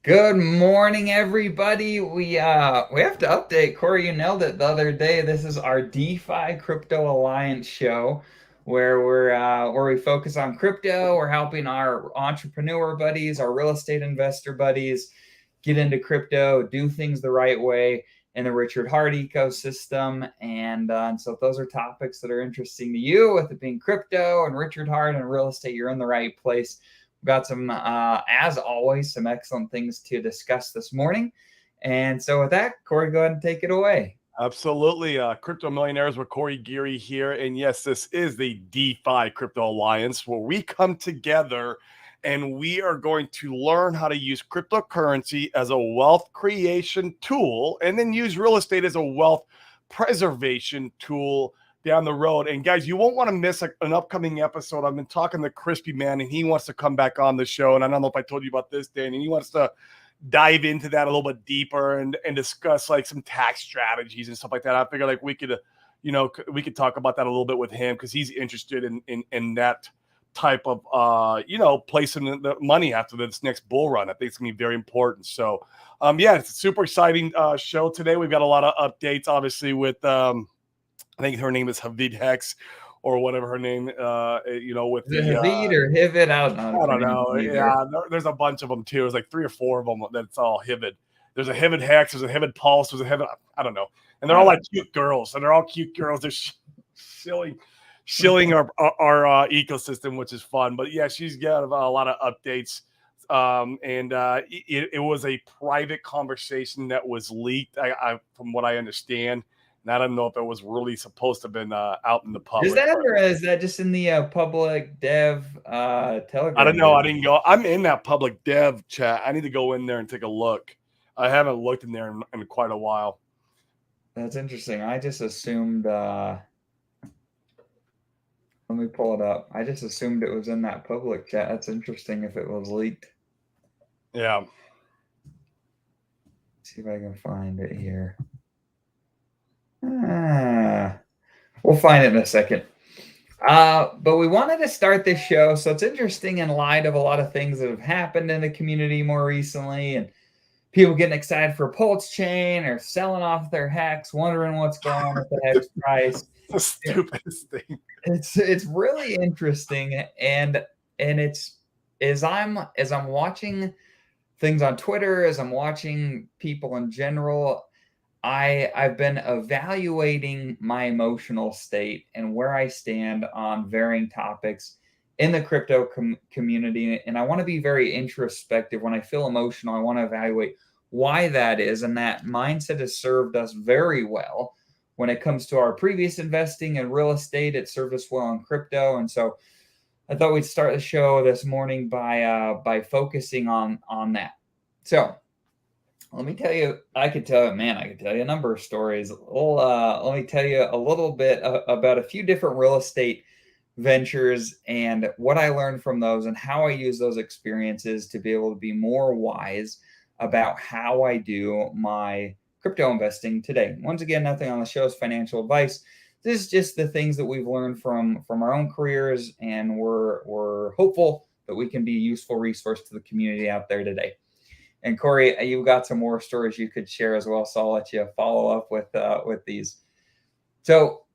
Good morning, everybody. We have to update. Corey, you nailed it the other day. This is our DeFi Crypto Alliance show where we focus on crypto. We're helping our entrepreneur buddies, our real estate investor buddies get into crypto, do things the right way in the Richard Hart ecosystem. And so if those are topics that are interesting to you, with it being crypto and Richard Hart and real estate, you're in the right place. We've got some, as always, some excellent things to discuss this morning. And so with that, Corey, go ahead and take it away. Absolutely. Crypto Millionaires with Corey Geary here. And yes, this is the DeFi Crypto Alliance where we come together and we are going to learn how to use cryptocurrency as a wealth creation tool and then use real estate as a wealth preservation tool down the road. And guys, you won't want to miss an upcoming episode. I've been talking to Crispy Man and he wants to come back on the show. And I don't know if I told you about this, Dan, and he wants to dive into that a little bit deeper and discuss like some tax strategies and stuff like that. I figure like we could talk about that a little bit with him because he's interested in that type of placing the money after this next bull run. I think it's gonna be very important. So it's a super exciting show today. We've got a lot of updates, obviously, with I think her name is Havid Hex or whatever her name, with the Havid or Hivid, I don't know. Yeah, there's a bunch of them too. There's like 3 or 4 of them that's all Hivid. There's a Hivid Hex, there's a Hivid Pulse, there's a Hivid, I don't know. And they're all like cute girls, and they're all cute girls. They're shilling our ecosystem, which is fun. But yeah, she's got a lot of updates. It was a private conversation that was leaked, I from what I understand. And I don't know if it was really supposed to have been out in the public. Is that or is that just in the public dev Telegram? I don't know. I didn't go. I'm in that public dev chat. I need to go in there and take a look. I haven't looked in there in quite a while. That's interesting. I just assumed. Let me pull it up. I just assumed it was in that public chat. That's interesting if it was leaked. Yeah. Let's see if I can find it here. We'll find it in a second. But we wanted to start this show, so it's interesting in light of a lot of things that have happened in the community more recently, and people getting excited for Pulse Chain or selling off their Hex, wondering what's going on with the Hex price. The stupidest thing. It's really interesting, and it's as I'm watching things on Twitter, as I'm watching people in general, I've been evaluating my emotional state and where I stand on varying topics in the crypto community. And I want to be very introspective. When I feel emotional, I want to evaluate why that is. And that mindset has served us very well when it comes to our previous investing in real estate. It served us well in crypto. And so I thought we'd start the show this morning by focusing on that. So let me tell you, I could tell you a number of stories. Let me tell you a little bit about a few different real estate ventures and what I learned from those and how I use those experiences to be able to be more wise about how I do my crypto investing today. Once again, nothing on the show is financial advice. This is just the things that we've learned from our own careers, and we're hopeful that we can be a useful resource to the community out there today. And Corey, you've got some more stories you could share as well, so I'll let you follow up with these. So,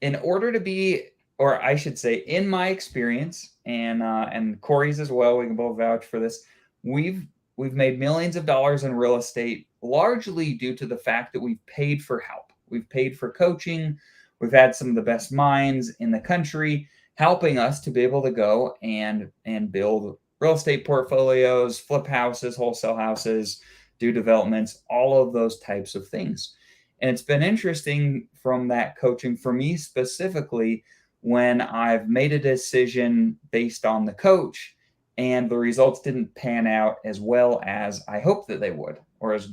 in order to be, or I should say, in my experience, and Corey's as well, we can both vouch for this. We've made millions of dollars in real estate, largely due to the fact that we've paid for help. We've paid for coaching. We've had some of the best minds in the country helping us to be able to go and build real estate portfolios, flip houses, wholesale houses, do developments, all of those types of things. And it's been interesting from that coaching for me specifically when I've made a decision based on the coach and the results didn't pan out as well as I hoped that they would, or as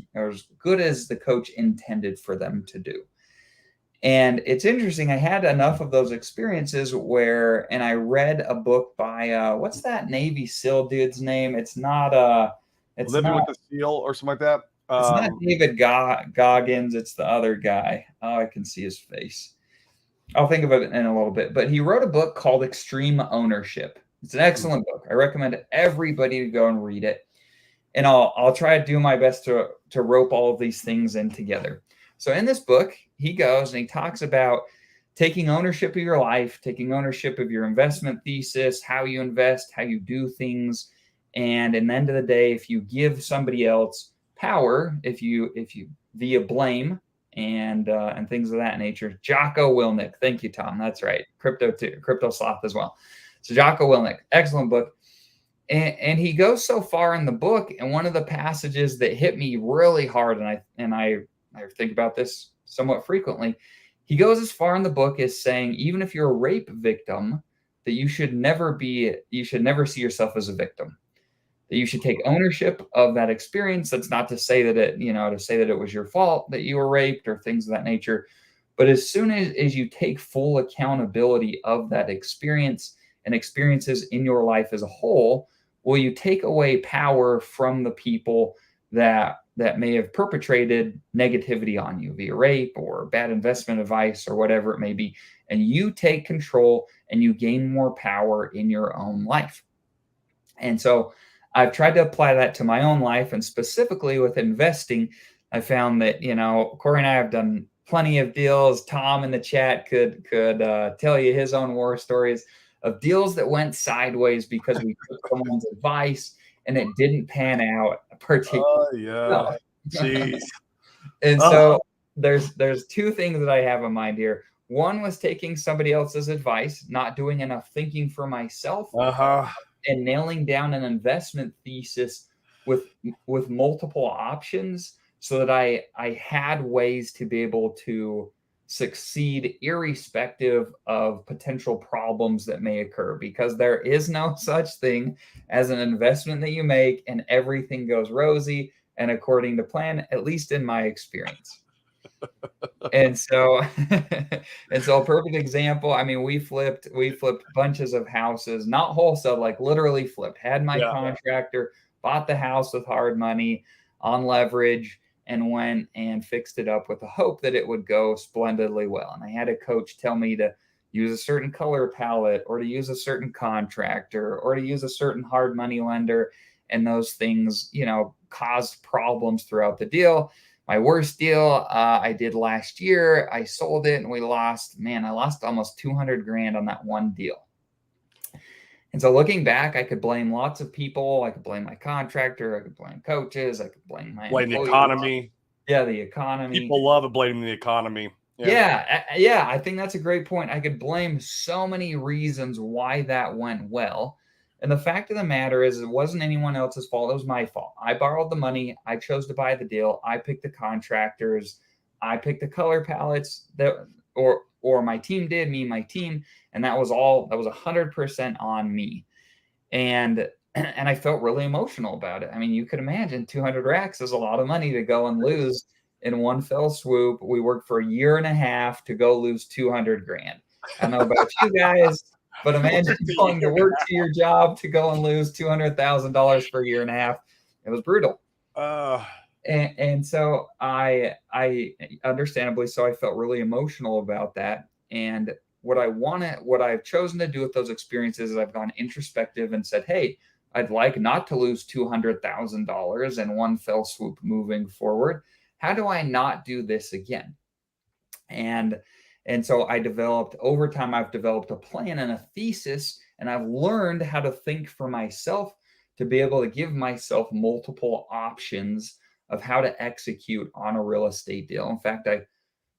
good as the coach intended for them to do. And it's interesting. I had enough of those experiences and I read a book by what's that Navy SEAL dude's name? It's not Living with the SEAL or something like that. It's not David Goggins. It's the other guy. Oh, I can see his face. I'll think of it in a little bit. But he wrote a book called Extreme Ownership. It's an excellent book. I recommend everybody to go and read it. and I'll try to do my best to rope all of these things in together. So in this book, he goes and he talks about taking ownership of your life, taking ownership of your investment thesis, how you invest, how you do things. And at the end of the day, if you give somebody else power, if you via blame and things of that nature. Jocko Willink. Thank you, Tom. That's right. Crypto Sloth as well. So Jocko Willink, excellent book. And he goes so far in the book, and one of the passages that hit me really hard, and I think about this somewhat frequently. He goes as far in the book as saying, even if you're a rape victim, that you should never see yourself as a victim. That you should take ownership of that experience. That's not to say that it was your fault that you were raped or things of that nature. But as soon as you take full accountability of that experience and experiences in your life as a whole, will you take away power from the people that may have perpetrated negativity on you via rape or bad investment advice or whatever it may be, and you take control and you gain more power in your own life. And so I've tried to apply that to my own life, and specifically with investing, I found that, Corey and I have done plenty of deals. Tom in the chat could tell you his own war stories of deals that went sideways because we took someone's advice and it didn't pan out particularly. Oh, yeah. Jeez. And so there's two things that I have in mind here. One was taking somebody else's advice, not doing enough thinking for myself, and nailing down an investment thesis with multiple options so that I had ways to be able to succeed irrespective of potential problems that may occur, because there is no such thing as an investment that you make and everything goes rosy and according to plan, at least in my experience. And so a perfect example, I mean, we flipped bunches of houses, not wholesale, like literally flipped. Had my contractor, bought the house with hard money on leverage, and went and fixed it up with the hope that it would go splendidly well. And I had a coach tell me to use a certain color palette, or to use a certain contractor, or to use a certain hard money lender. And those things, caused problems throughout the deal. My worst deal I did last year, I sold it and I lost almost 200 grand on that one deal. And so looking back, I could blame lots of people. I could blame my contractor. I could blame coaches. I could blame my the economy. Yeah, the economy. People love blaming the economy. Yeah, I think that's a great point. I could blame so many reasons why that went well. And the fact of the matter is, it wasn't anyone else's fault. It was my fault. I borrowed the money. I chose to buy the deal. I picked the contractors. I picked the color palettes or my team did, my team. And that was 100% on me. And I felt really emotional about it. I mean, you could imagine 200 racks is a lot of money to go and lose in one fell swoop. We worked for a year and a half to go lose 200 grand. I don't know about you guys, but imagine going to work to your job to go and lose $200,000 for a year and a half. It was brutal. And so I understandably, so I felt really emotional about that. And what I've chosen to do with those experiences is I've gone introspective and said, hey, I'd like not to lose $200,000 in one fell swoop moving forward. How do I not do this again? And so over time, I've developed a plan and a thesis, and I've learned how to think for myself to be able to give myself multiple options of how to execute on a real estate deal. In fact,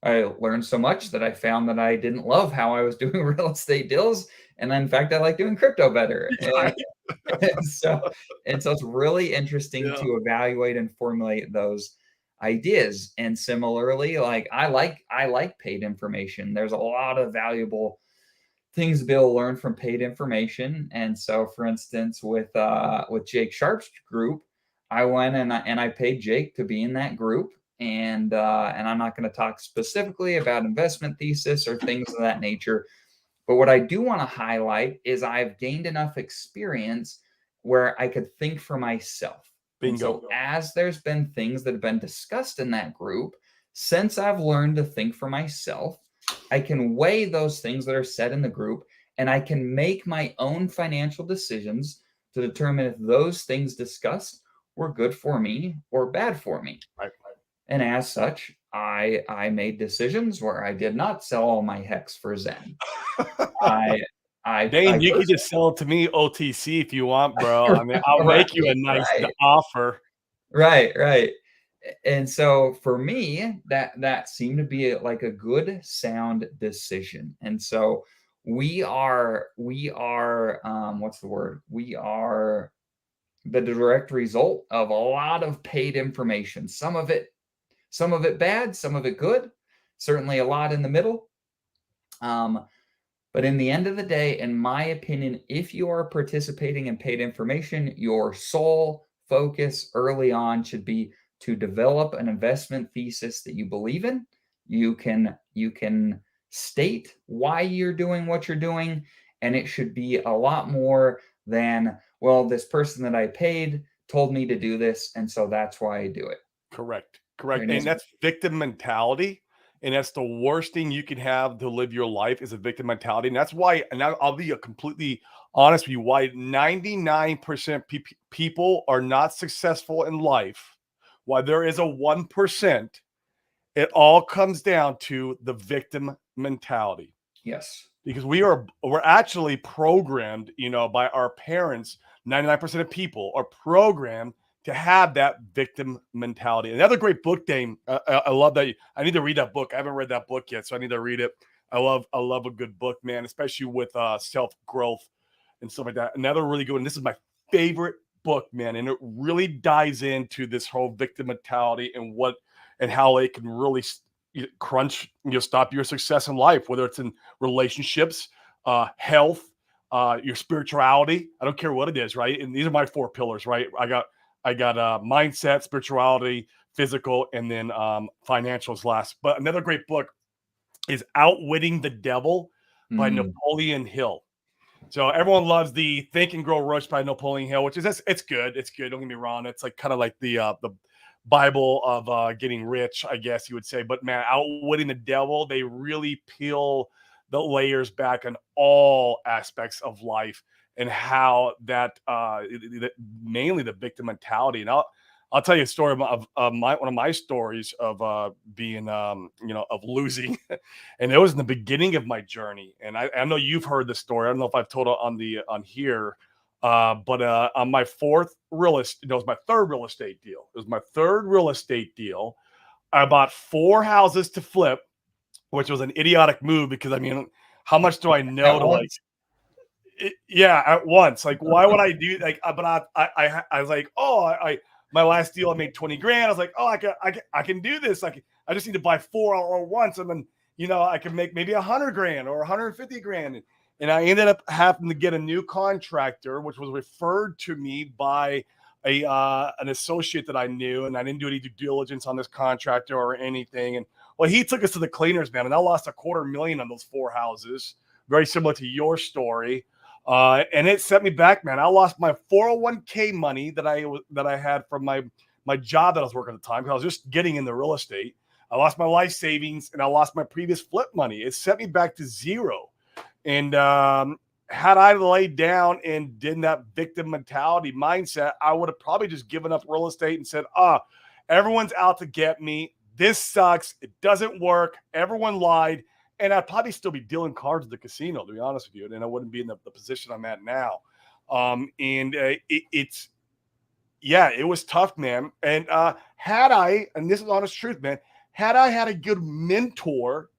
I learned so much that I found that I didn't love how I was doing real estate deals. And in fact, I like doing crypto better. And so it's really interesting to evaluate and formulate those ideas. And similarly, like I like paid information. There's a lot of valuable things to be able to learn from paid information. And so, for instance, with Jake Sharp's group, I went and I paid Jake to be in that group. And I'm not going to talk specifically about investment thesis or things of that nature. But what I do want to highlight is I've gained enough experience where I could think for myself. Bingo. And so as there's been things that have been discussed in that group, since I've learned to think for myself, I can weigh those things that are said in the group, and I can make my own financial decisions to determine if those things discussed were good for me or bad for me. Right. And as such, I made decisions where I did not sell all my hex for Zen. I I Dane, you took can just sell it to me OTC if you want, bro. I mean, I'll right, make you a nice right, offer. right. And so for me, that seemed to be like a good sound decision. And so we are what's the word? We are the direct result of a lot of paid information. Some of it bad, some of it good, certainly a lot in the middle. Um, but in the end of the day, in my opinion, if you are participating in paid information, your sole focus early on should be to develop an investment thesis that you believe in. You can state why you're doing what you're doing, and it should be a lot more than, well, this person that I paid told me to do this, and so that's why I do it. Correct. There Correct. And needs that's victim mentality. And that's the worst thing you can have to live your life is a victim mentality. And that's why, and I'll be a completely honest with you, why 99% people are not successful in life. Why there is a 1%, it all comes down to the victim mentality. yes. Because we're actually programmed, by our parents. 99% of people are programmed to have that victim mentality. Another great book, Dame. I love that. I need to read that book. I haven't read that book yet, so I need to read it. I love a good book, man, especially with self growth and stuff like that. Another really good one. This is my favorite book, man, and it really dives into this whole victim mentality and how it can really stop your success in life, whether it's in relationships, health, your spirituality. I don't care what it is, right? And these are my 4 pillars, right? I got mindset, spirituality, physical, and then financials last. But another great book is Outwitting the Devil by Mm, Napoleon Hill. So everyone loves the Think and Grow Rich by Napoleon Hill, which is it's good. It's good. Don't get me wrong. It's like kind of like the Bible of getting rich, I guess you would say. But man, Outwitting the Devil, they really peel the layers back on all aspects of life and how that mainly the victim mentality. And I'll tell you a story of one of my stories of being of losing, and it was in the beginning of my journey. And I know you've heard the story. I don't know if I've told it on here. But on my it was my third real estate deal. It was my third real estate deal. I bought 4 houses to flip, which was an idiotic move because I mean, how much do I know at to like? once. Yeah, at once. Like, why would I do like? But I was like, oh, my last deal I made 20 grand. I was like, oh, I can do this. Like, I just need to buy 4 all at once, and then I can make maybe 100 grand or 150 grand. And I ended up having to get a new contractor, which was referred to me by an associate that I knew, and I didn't do any due diligence on this contractor or anything. And well, he took us to the cleaners, man, and I lost $250,000 on those 4 houses. Very similar to your story. And it set me back, man. I lost my 401k money that I had from my job that I was working at the time because I was just getting into real estate. I lost my life savings and I lost my previous flip money. It set me back to zero. And had I laid down and did that victim mentality mindset, I would have probably just given up real estate and said, everyone's out to get me. This sucks. It doesn't work. Everyone lied. And I'd probably still be dealing cards at the casino, to be honest with you. And I wouldn't be in the position I'm at now. It was tough, man. And and this is honest truth, man, had I had a good mentor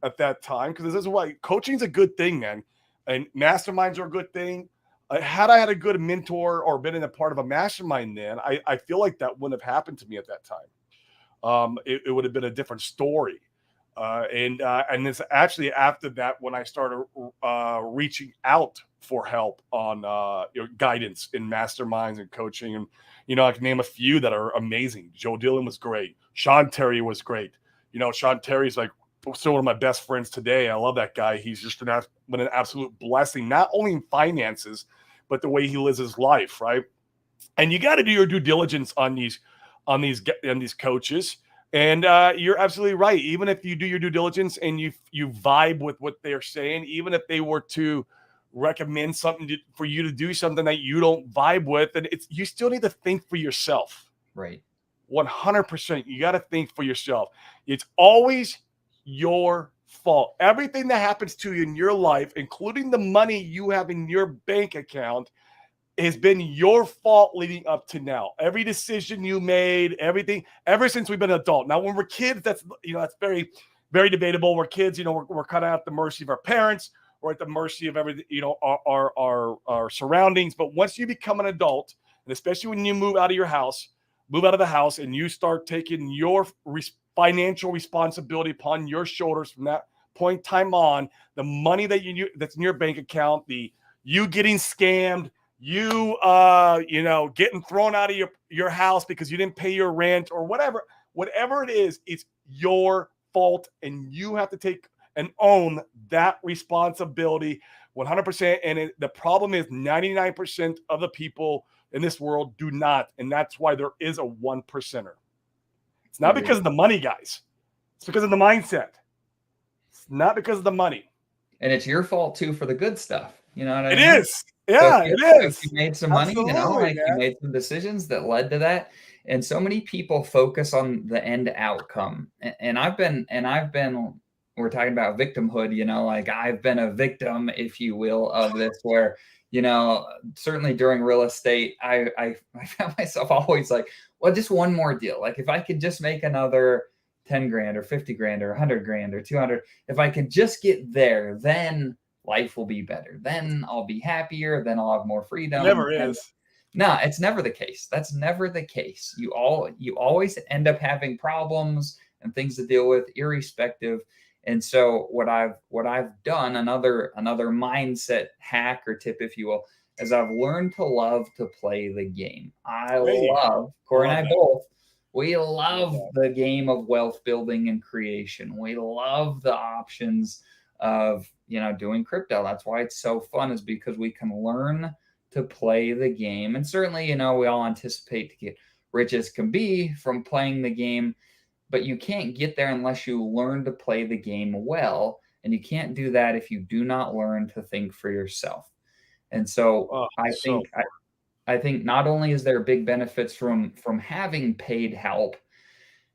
at that time, because this is why coaching is a good thing, man. And masterminds are a good thing. Had I had a good mentor or been in a part of a mastermind then, I feel like that wouldn't have happened to me at that time. It would have been a different story. And it's actually after that when I started reaching out for help on guidance in masterminds and coaching. And I can name a few that are amazing. Joe Dillon was great. Sean Terry was great. Sean Terry's like still one of my best friends today. I love that guy. He's just been an absolute blessing, not only in finances, but the way he lives his life, right? And you got to do your due diligence on these coaches. And you're absolutely right. Even if you do your due diligence and you vibe with what they're saying, even if they were to recommend something for you to do something that you don't vibe with. And you still need to think for yourself. Right. 100%. You got to think for yourself. It's always your fault. Everything that happens to you in your life, including the money you have in your bank account, has been your fault leading up to now. Every decision you made, everything, ever since we've been an adult. Now, when we're kids, that's very, very debatable. We're kids, we're kind of at the mercy of our parents. We're at the mercy of everything, our surroundings. But once you become an adult, and especially when you move out of the house, and you start taking your financial responsibility upon your shoulders from that point in time on, the money that's in your bank account, you getting scammed, you getting thrown out of your house because you didn't pay your rent or whatever it is, it's your fault, and you have to take and own that responsibility 100%. And the problem is 99% of the people in this world do not, and that's why there is a 1%er. It's not because of the money, guys. It's because of the mindset. It's not because of the money. And it's your fault too for the good stuff. You know what I mean? It is. Yeah, it is. If you made some money, you made some decisions that led to that. And so many people focus on the end outcome. And I've been, we're talking about victimhood, I've been a victim, if you will, of this, where, certainly during real estate, I found myself always like, well, just one more deal. Like if I could just make another 10 grand or 50 grand or 100 grand or 200, if I could just get there, then life will be better. Then I'll be happier. Then I'll have more freedom. It never is. No, it's never the case. That's never the case. You always end up having problems and things to deal with, irrespective. And so what I've done, another mindset hack or tip, if you will, is I've learned to love to play the game. Corey and I both, we love the game of wealth building and creation. We love the options of, doing crypto. That's why it's so fun, is because we can learn to play the game. And certainly, we all anticipate to get rich as can be from playing the game, but you can't get there unless you learn to play the game well. And you can't do that if you do not learn to think for yourself. And so I think not only is there big benefits from having paid help,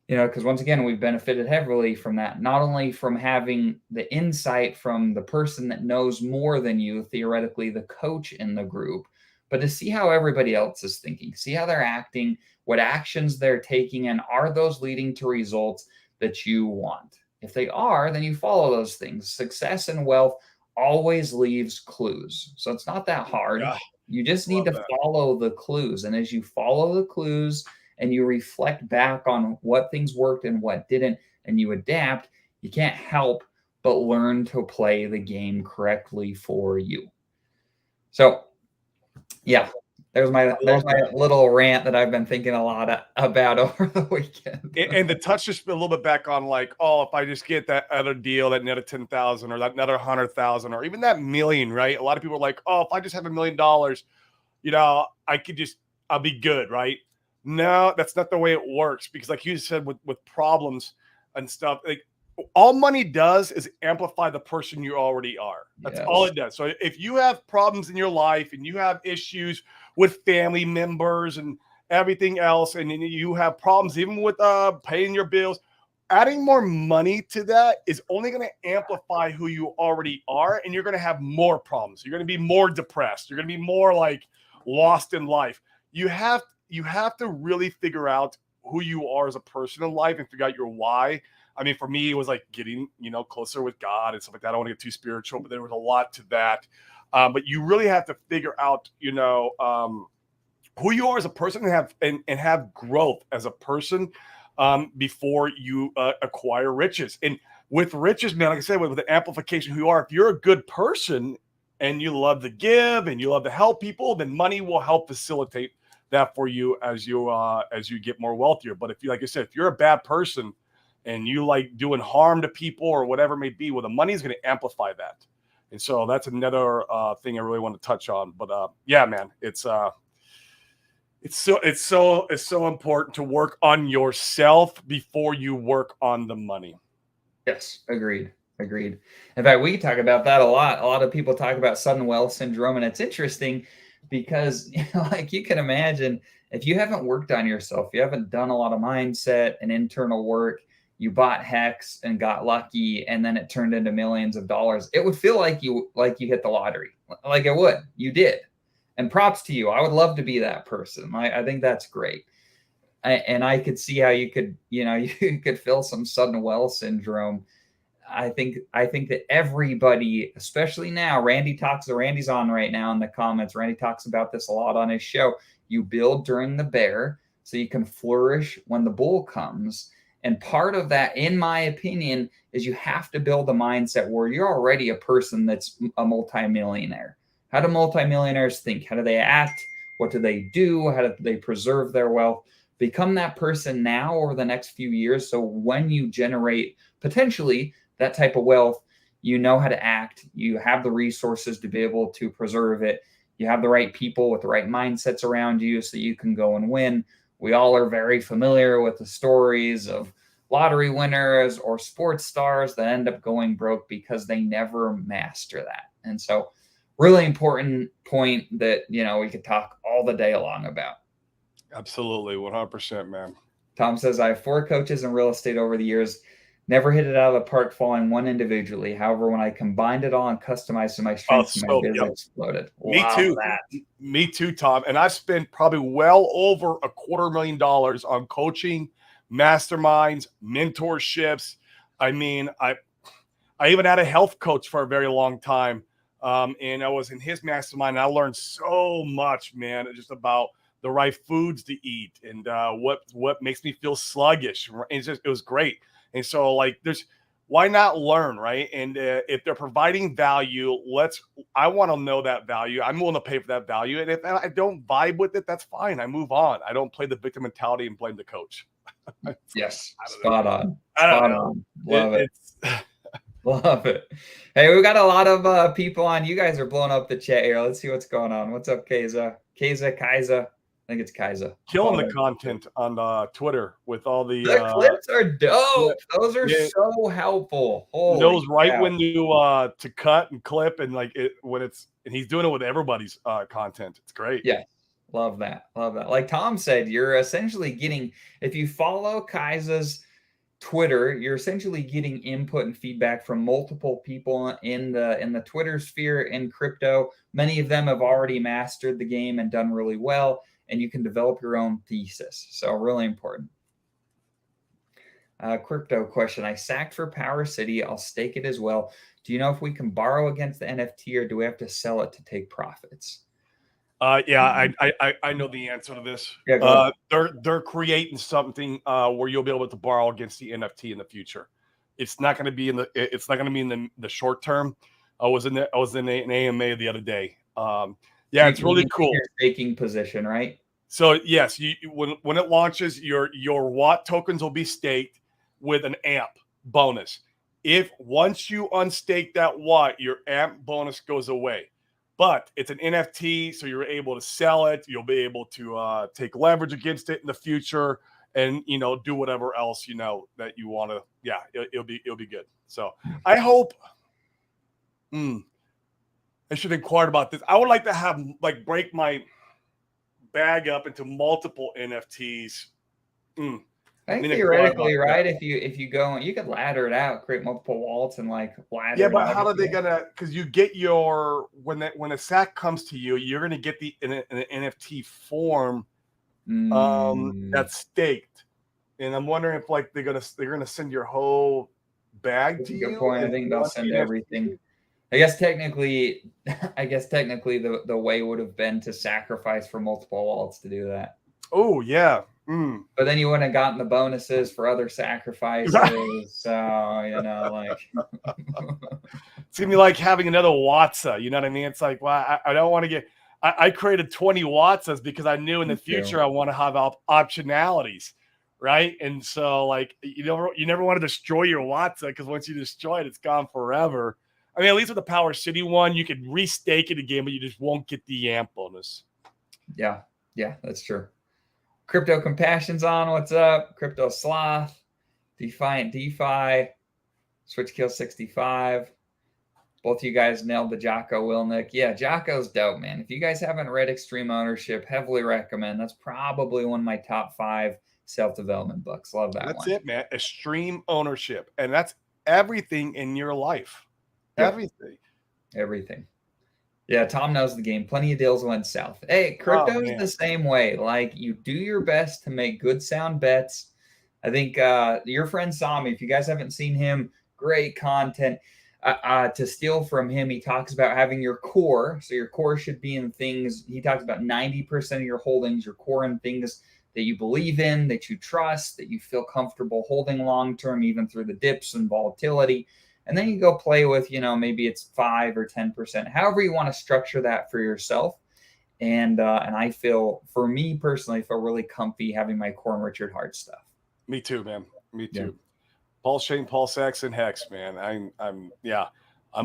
because once again, we've benefited heavily from that, not only from having the insight from the person that knows more than you, theoretically the coach in the group, but to see how everybody else is thinking, see how they're acting, what actions they're taking, and are those leading to results that you want? If they are, then you follow those things. Success and wealth always leaves clues. So it's not that hard. Yeah, you just need to follow the clues. And as you follow the clues and you reflect back on what things worked and what didn't, and you adapt, you can't help but learn to play the game correctly for you. So, yeah, there's my little rant that I've been thinking a lot about over the weekend. And to touch just a little bit back on like, if I just get that other deal, that another 10,000 or that another 100,000 or even that million, right? A lot of people are like, if I just have $1 million, I'll be good, right? No, that's not the way it works, because like you said, with problems and stuff, like all money does is amplify the person you already are. That's all it does. So if you have problems in your life and you have issues with family members and everything else, and you have problems even with paying your bills, adding more money to that is only going to amplify who you already are, and you're going to have more problems. You're going to be more depressed. You're going to be more like lost in life. You have to really figure out who you are as a person in life and figure out your why. I mean, for me, it was like getting, closer with God and stuff like that. I don't want to get too spiritual, but there was a lot to that. But you really have to figure out, who you are as a person and have growth as a person before you acquire riches. And with riches, man, like I said, with the amplification who you are, if you're a good person and you love to give and you love to help people, then money will help facilitate that for you as you get more wealthier. But if you, like I said, if you're a bad person and you like doing harm to people or whatever it may be, well, the money is going to amplify that. And so that's another thing I really want to touch on. But yeah, man, it's so important to work on yourself before you work on the money. Yes, agreed. Agreed. In fact, we talk about that a lot. A lot of people talk about sudden wealth syndrome, and it's interesting because, like you can imagine, if you haven't worked on yourself, you haven't done a lot of mindset and internal work, you bought Hex and got lucky, and then it turned into millions of dollars. It would feel like you hit the lottery, like it would. You did, and props to you. I would love to be that person. I think that's great. And I could see how you could, you could feel some sudden wealth syndrome. I think that everybody, especially now, Randy's on right now in the comments. Randy talks about this a lot on his show. You build during the bear so you can flourish when the bull comes. And part of that, in my opinion, is you have to build a mindset where you're already a person that's a multimillionaire. How do multimillionaires think? How do they act? What do they do? How do they preserve their wealth? Become that person now over the next few years. So when you generate potentially that type of wealth, you know how to act. You have the resources to be able to preserve it. You have the right people with the right mindsets around you so you can go and win. We all are very familiar with the stories of lottery winners or sports stars that end up going broke because they never master that. And so really important point that, we could talk all the day long about. Absolutely. 100%, man. Tom says, I have 4 coaches in real estate over the years. Never hit it out of the park following one individually. However, when I combined it all and customized to my strengths, my business exploded. Me too. Me too, Tom. And I've spent probably well over $250,000 on coaching, masterminds, mentorships. I mean, I even had a health coach for a very long time. And I was in his mastermind. And I learned so much, man, just about the right foods to eat and what makes me feel sluggish. It was great. And so, like, why not learn, right? And if they're providing value, I want to know that value. I'm willing to pay for that value. And if I don't vibe with it, that's fine. I move on. I don't play the victim mentality and blame the coach. Yes, spot on. Spot on. Love it. Love it. Hey, we got a lot of people on. You guys are blowing up the chat here. Let's see what's going on. What's up, Kaiza? Kaisa. I think it's Kaisa. Killing the content on Twitter with all the clips are dope. Those are so helpful. Holy knows right when to cut and clip and and he's doing it with everybody's content. It's great. Yeah. Love that. Like Tom said, you're essentially getting, if you follow Kaisa's Twitter, you're essentially getting input and feedback from multiple people in the Twitter sphere in crypto. Many of them have already mastered the game and done really well, and you can develop your own thesis. So really important. Crypto question. I sacked for Power City. I'll stake it as well. Do you know if we can borrow against the NFT or do we have to sell it to take profits? Yeah, I know the answer to this. Yeah, they're creating something where you'll be able to borrow against the NFT in the future. It's not going to be in the short term. I was in an AMA the other day. Yeah, it's really cool. Your staking position, right? So yes, when it launches, your Watt tokens will be staked with an AMP bonus. If once you unstake that Watt, your AMP bonus goes away. But it's an NFT, so you're able to sell it. You'll be able to take leverage against it in the future, and do whatever else that you want to. Yeah, it'll be good. So I hope. I should inquire about this. I would like to have break my bag up into multiple NFTs. I think theoretically, right? If you go, you could ladder it out, create multiple wallets, and ladder. Yeah, but how are they gonna? Because you get when a SAC comes to you, you're gonna get in an NFT form that's staked, and I'm wondering if they're gonna send your whole bag to you. Good point. I think they'll send everything. I guess technically, the way would have been to sacrifice for multiple wallets to do that. Oh yeah. But then you wouldn't have gotten the bonuses for other sacrifices. So, it's gonna be like having another Watsa. You know what I mean? It's like, well, I don't want to get. I created 20 Watsas because I knew in the future I want to have optionalities, right? And so, you never want to destroy your Watsa because once you destroy it, it's gone forever. I mean, at least with the Power City one, you could restake it again, but you just won't get the AMP bonus. Yeah, that's true. Crypto Compassion's on. What's up? Crypto Sloth. Defiant DeFi. Switch Kill 65. Both of you guys nailed the Jocko Willnick. Yeah, Jocko's dope, man. If you guys haven't read Extreme Ownership, heavily recommend. That's probably one of my top 5 self-development books. Love that That's one. it, man. Extreme ownership. And that's everything in your life. Yep. Everything. Yeah, Tom knows the game. Plenty of deals went south. Hey, crypto's the same way. Like, you do your best to make good sound bets. I think your friend Sami, if you guys haven't seen him, great content. To steal from him, he talks about having your core. So your core should be in things. He talks about 90% of your holdings, your core in things that you believe in, that you trust, that you feel comfortable holding long term, even through the dips and volatility. And then you go play with, maybe it's 5 or 10%, however you want to structure that for yourself. And I feel, for me personally, I feel really comfy having my core and Richard Hart stuff. Me too, man. Me too. Yeah. Paul Shane, Paul Saxon, Hex, man. I'm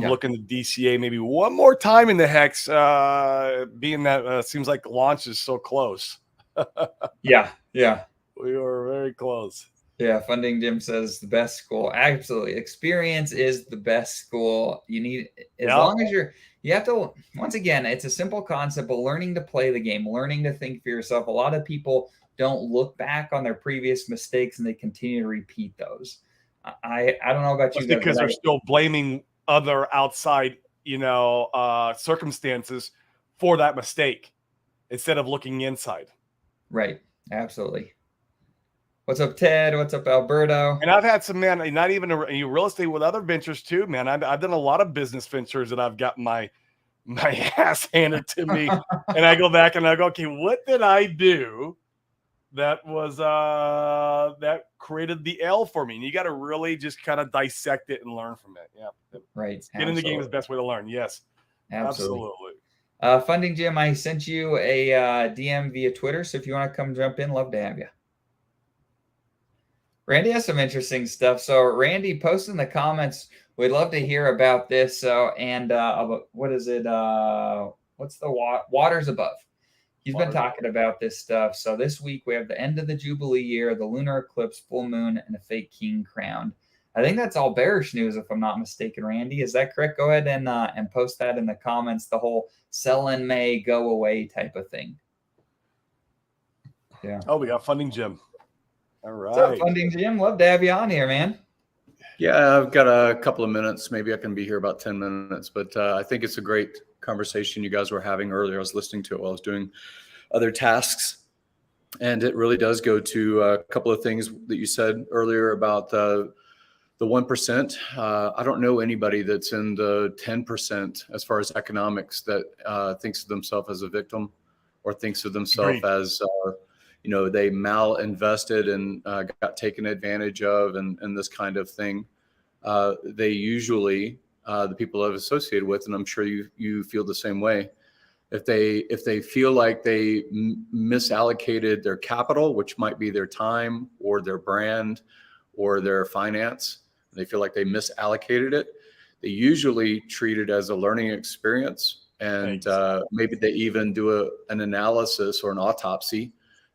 looking to DCA maybe one more time in the Hex, being that seems like launch is so close. Yeah. We are very close. Yeah, Funding Jim says the best school. Absolutely. Experience is the best school. You need, as long as you have to, once again, it's a simple concept, but learning to play the game, learning to think for yourself. A lot of people don't look back on their previous mistakes and they continue to repeat those. I don't know about you guys. Because they're still blaming other outside, circumstances for that mistake instead of looking inside. Right. Absolutely. What's up, Ted? What's up, Alberto? And I've had some, man, not even real estate with other ventures too, man. I've done a lot of business ventures that I've got my ass handed to me. And I go back and I go, okay, what did I do that was that created the L for me? And you got to really just kind of dissect it and learn from it. Yeah. Right. Get in the game is the best way to learn. Yes. Absolutely. Funding Jim, I sent you a DM via Twitter. So if you want to come jump in, love to have you. Randy has some interesting stuff. So Randy, post in the comments. We'd love to hear about this. So, and what is it? What's the Waters Above? He's been talking about this stuff. So this week we have the end of the Jubilee year, the lunar eclipse, full moon, and a fake king crowned. I think that's all bearish news, if I'm not mistaken, Randy. Is that correct? Go ahead and post that in the comments. The whole sell in May, go away type of thing. Yeah. Oh, we got Funding Jim. All right. What's up, Funding Jim? Love to have you on here, man. Yeah, I've got a couple of minutes. Maybe I can be here about 10 minutes, but I think it's a great conversation you guys were having earlier. I was listening to it while I was doing other tasks, and it really does go to a couple of things that you said earlier about the 1%. I don't know anybody that's in the 10% as far as economics that thinks of themselves as a victim or thinks of themselves as they malinvested and got taken advantage of and this kind of thing. They usually, the people I've associated with, and I'm sure you feel the same way, if they feel like they misallocated their capital, which might be their time or their brand or their finance, they feel like they misallocated it, they usually treat it as a learning experience. And maybe they even do an analysis or an autopsy,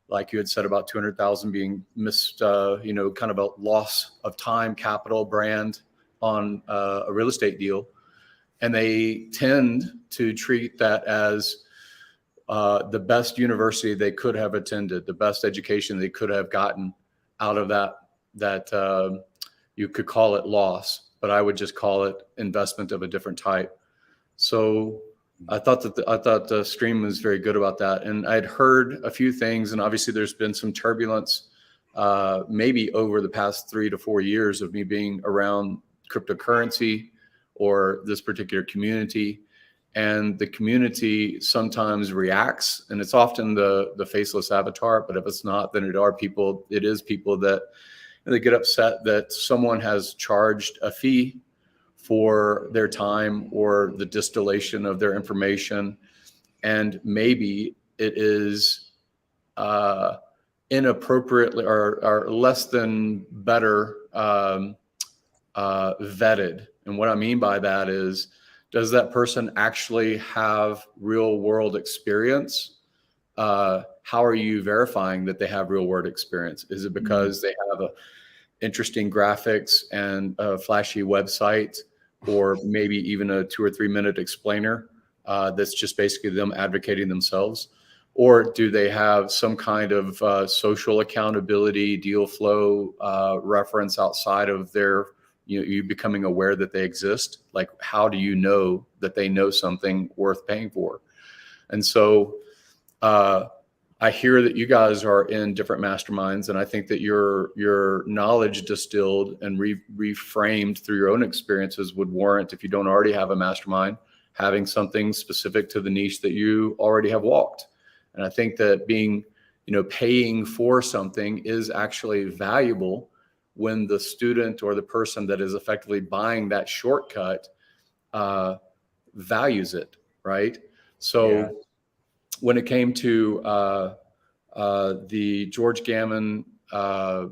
like you had said about 200,000 being missed, kind of a loss of time, capital, brand on a real estate deal. And they tend to treat that as the best university they could have attended, the best education they could have gotten out of that you could call it loss, but I would just call it investment of a different type. So I thought the stream was very good about that. And I'd heard a few things, and obviously there's been some turbulence maybe over the past 3 to 4 years of me being around cryptocurrency or this particular community. And the community sometimes reacts, and it's often the faceless avatar, but if it's not, then it is people that they get upset that someone has charged a fee for their time or the distillation of their information. And maybe it is inappropriately or less than better vetted. And what I mean by that is, does that person actually have real world experience? How are you verifying that they have real world experience? Is it because they have interesting graphics and a flashy website, or maybe even a 2 or 3 minute explainer that's just basically them advocating themselves? Or do they have some kind of social accountability, deal flow reference outside of their, you becoming aware that they exist? Like, how do you know that they know something worth paying for? And so I hear that you guys are in different masterminds, and I think that your knowledge distilled and reframed through your own experiences would warrant, if you don't already have a mastermind, having something specific to the niche that you already have walked. And I think that paying for something is actually valuable when the student or the person that is effectively buying that shortcut values it, right? So when it came to the George Gammon, Ken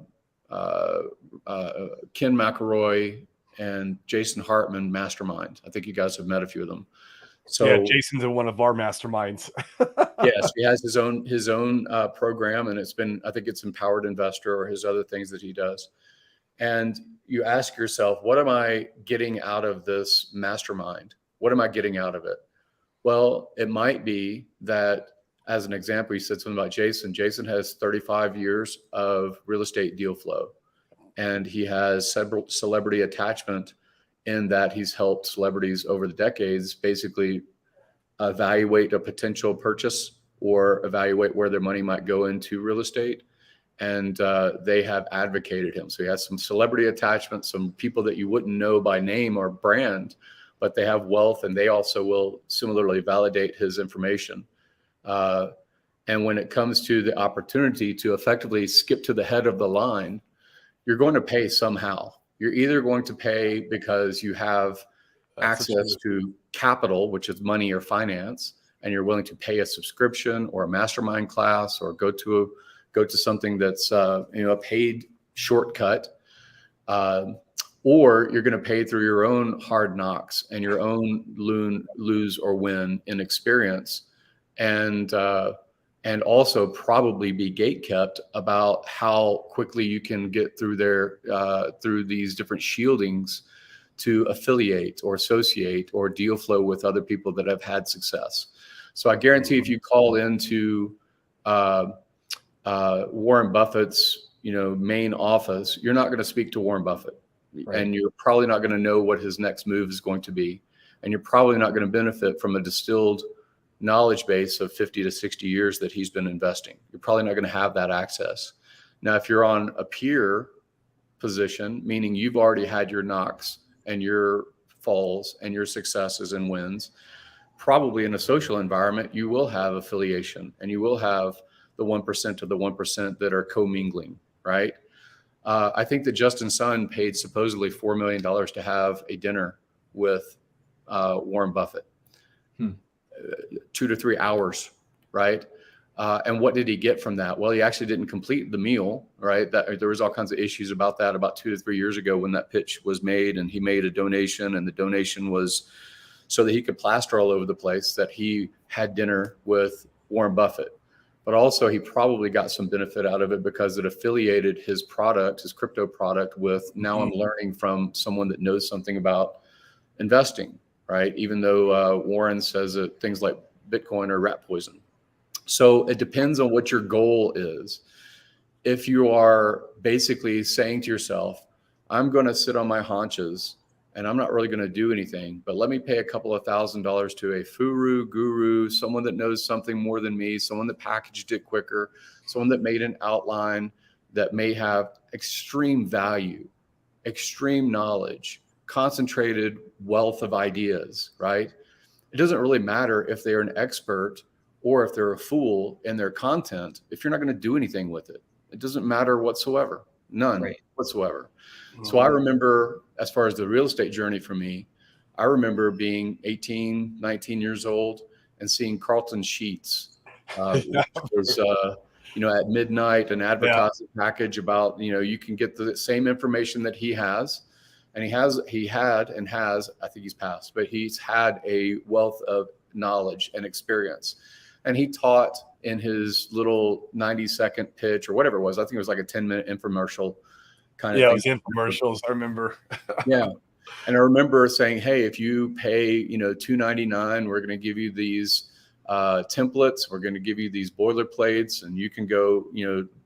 McElroy, and Jason Hartman mastermind, I think you guys have met a few of them. So yeah, Jason's in one of our masterminds. Yes, he has his own program, and I think it's Empowered Investor or his other things that he does. And you ask yourself, what am I getting out of this mastermind? What am I getting out of it? Well, it might be that, as an example, you said something about Jason. Jason has 35 years of real estate deal flow, and he has several celebrity attachment in that he's helped celebrities over the decades basically evaluate a potential purchase or evaluate where their money might go into real estate. And they have advocated him. So he has some celebrity attachment, some people that you wouldn't know by name or brand, but they have wealth, and they also will similarly validate his information. And when it comes to the opportunity to effectively skip to the head of the line, you're going to pay somehow. You're either going to pay because you have access to capital, which is money or finance, and you're willing to pay a subscription or a mastermind class, or go to something that's a paid shortcut, or you're going to pay through your own hard knocks and your own lose or win in experience, and also probably be gatekept about how quickly you can get through through these different shieldings to affiliate or associate or deal flow with other people that have had success. So I guarantee if you call into Warren Buffett's main office, you're not going to speak to Warren Buffett, right? And you're probably not going to know what his next move is going to be, and you're probably not going to benefit from a distilled knowledge base of 50 to 60 years that he's been investing. You're probably not going to have that access. Now, if you're on a peer position, meaning you've already had your knocks and your falls and your successes and wins, probably in a social environment, you will have affiliation, and you will have the 1% of the 1% that are commingling, right? I think that Justin Sun paid supposedly $4 million to have a dinner with Warren Buffett. 2 to 3 hours, right? And what did he get from that? Well, he actually didn't complete the meal, right? There was all kinds of issues about that about 2 to 3 years ago when that pitch was made, and he made a donation, and the donation was so that he could plaster all over the place that he had dinner with Warren Buffett. But also he probably got some benefit out of it because it affiliated his product, his crypto product, with now I'm learning from someone that knows something about investing, right? Even though Warren says that things like Bitcoin are rat poison. So it depends on what your goal is. If you are basically saying to yourself, I'm going to sit on my haunches and I'm not really going to do anything, but let me pay a couple of $1,000s to a guru, someone that knows something more than me, someone that packaged it quicker, someone that made an outline that may have extreme value, extreme knowledge, concentrated wealth of ideas, right? It doesn't really matter if they're an expert or if they're a fool in their content if you're not going to do anything with it. It doesn't matter whatsoever. None whatsoever. So I remember, as far as the real estate journey for me, I remember being 18, 19 years old and seeing Carlton Sheets, which was, at midnight, an advertising package about, you can get the same information that he has. And he had and has, I think he's passed, but he's had a wealth of knowledge and experience. And he taught in his little 90-second pitch or whatever it was. I think it was like a 10-minute infomercial, kind of Yeah, it thing. was infomercials. I remember. Yeah. And I remember saying, hey, if you pay, $2.99, we're going to give you these templates. We're going to give you these boilerplates, and you can go,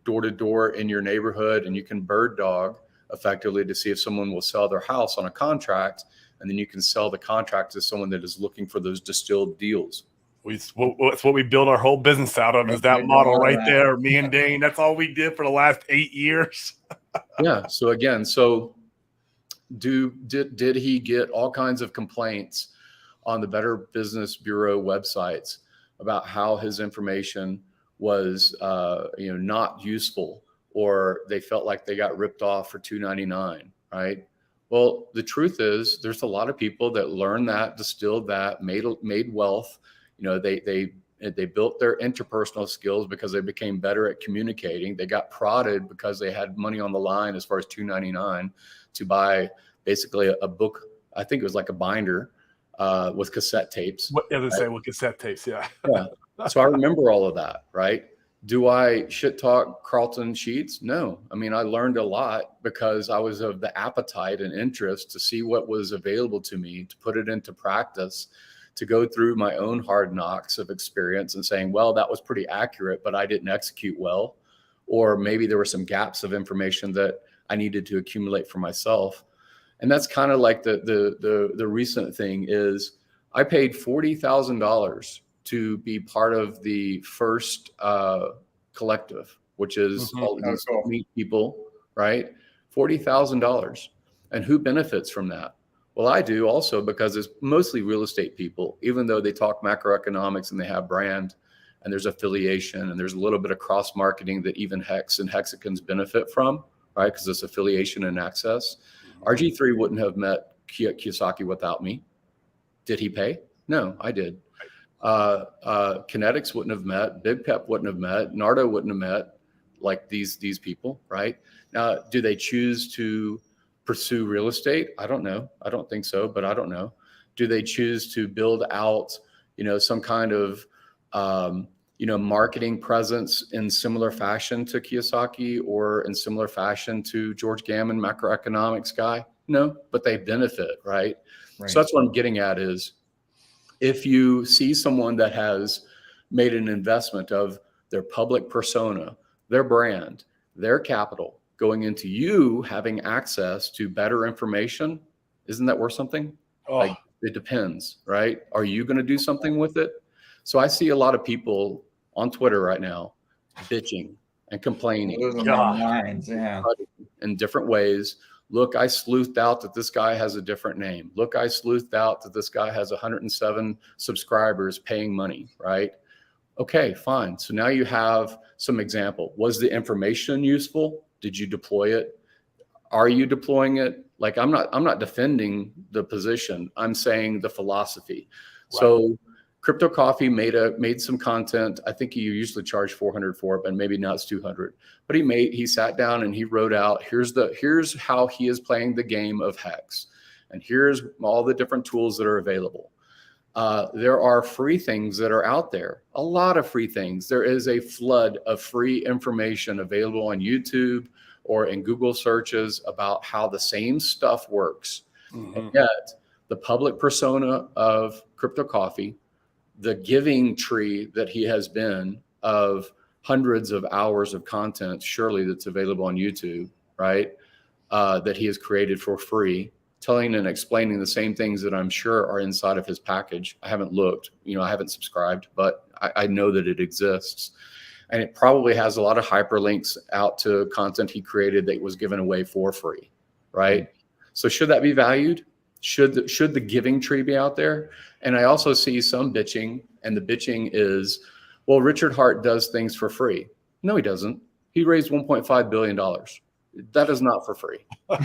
door to door in your neighborhood, and you can bird dog effectively to see if someone will sell their house on a contract. And then you can sell the contract to someone that is looking for those distilled deals. That's what we build our whole business out of, is that model right there. Me and Dane, that's all we did for the last 8 years. Yeah. So again, did he get all kinds of complaints on the Better Business Bureau websites about how his information was not useful, or they felt like they got ripped off for $2.99, right? Well, the truth is there's a lot of people that learned that, distilled that, made wealth. They built their interpersonal skills because they became better at communicating. They got prodded because they had money on the line as far as $2.99 to buy basically a book. I think it was like a binder with cassette tapes. What does it say with cassette tapes? Yeah. Yeah. So I remember all of that, right? Do I shit talk Carlton Sheets? No. I mean, I learned a lot because I was of the appetite and interest to see what was available to me, to put it into practice, to go through my own hard knocks of experience and saying, well, that was pretty accurate, but I didn't execute well. Or maybe there were some gaps of information that I needed to accumulate for myself. And that's kind of like the recent thing is I paid $40,000 to be part of the first collective, which is all these meet people, right? $40,000. And who benefits from that? Well, I do also, because it's mostly real estate people, even though they talk macroeconomics and they have brand and there's affiliation and there's a little bit of cross marketing that even Hex and Hexicans benefit from, right? Because it's affiliation and access. RG3 wouldn't have met Kiyosaki without me. Did he pay? No, I did. Kinetics wouldn't have met. Big Pep wouldn't have met. Nardo wouldn't have met like these people, right? Now, do they choose to pursue real estate? I don't know. I don't think so, but I don't know. Do they choose to build out, some kind of, marketing presence in similar fashion to Kiyosaki or in similar fashion to George Gammon, macroeconomics guy? No, but they benefit, right? So that's what I'm getting at is if you see someone that has made an investment of their public persona, their brand, their capital going into you having access to better information, isn't that worth something? Like, it depends, right? Are you going to do something with it? So I see a lot of people on Twitter right now bitching and complaining in different ways. Look, I sleuthed out that this guy has a different name. Look, I sleuthed out that this guy has 107 subscribers paying money, right? Okay, fine. So now you have some example. Was the information useful? Did you deploy it? Are you deploying it? Like, I'm not defending the position. I'm saying the philosophy. Right. So Crypto Coffee made some content. I think you usually charge 400 for it, but maybe now it's 200. But he sat down and he wrote out, here's how he is playing the game of Hex. And here's all the different tools that are available. There are free things that are out there, a lot of free things. There is a flood of free information available on YouTube or in Google searches about how the same stuff works. Mm-hmm. And yet the public persona of Crypto Coffee, the giving tree that he has been of hundreds of hours of content, surely that's available on YouTube, right? That he has created for free, telling and explaining the same things that I'm sure are inside of his package. I haven't looked, I haven't subscribed, but I know that it exists. And it probably has a lot of hyperlinks out to content he created that was given away for free, right? So should that be valued? Should the giving tree be out there? And I also see some bitching, and the bitching is, well, Richard Hart does things for free. No, he doesn't. He raised $1.5 billion. That is not for free. And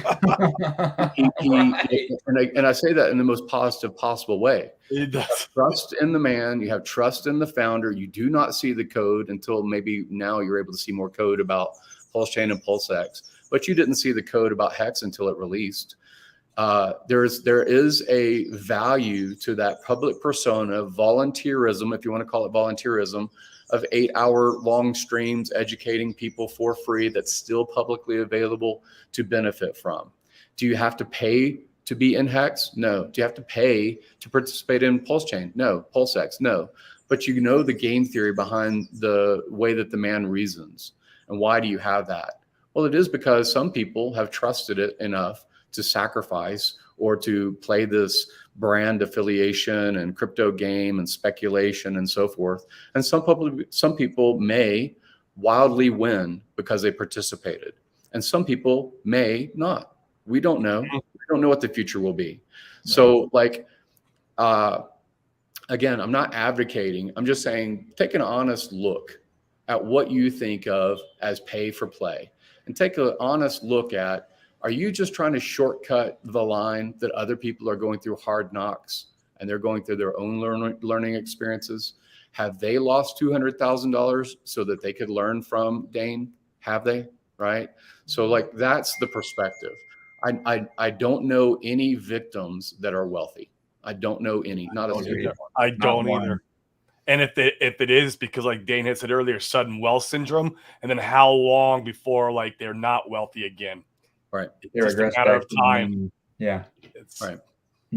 I say that in the most positive possible way. You have trust in the man. You have trust in the founder. You do not see the code until maybe now you're able to see more code about Pulse Chain and PulseX. But you didn't see the code about Hex until it released. There is a value to that public persona, volunteerism, if you want to call it volunteerism, of 8-hour long streams educating people for free that's still publicly available to benefit from. Do you have to pay to be in Hex? No. Do you have to pay to participate in Pulse Chain? No. PulseX? No. But you know the game theory behind the way that the man reasons. And why do you have that? Well, it is because some people have trusted it enough to sacrifice or to play this brand affiliation and crypto game and speculation and so forth. And some people may wildly win because they participated. And some people may not. We don't know. We don't know what the future will be. So like, again, I'm not advocating. I'm just saying, take an honest look at what you think of as pay for play, and take an honest look at, are you just trying to shortcut the line that other people are going through hard knocks and they're going through their own learning experiences? Have they lost $200,000 so that they could learn from Dane? Have they? Right? So like, that's the perspective. I don't know any victims that are wealthy. I don't know any, not a single one. I don't either. And if it is because, like Dane had said earlier, sudden wealth syndrome, and then how long before like they're not wealthy again? Right. It's just a matter of time. Yeah. It's right.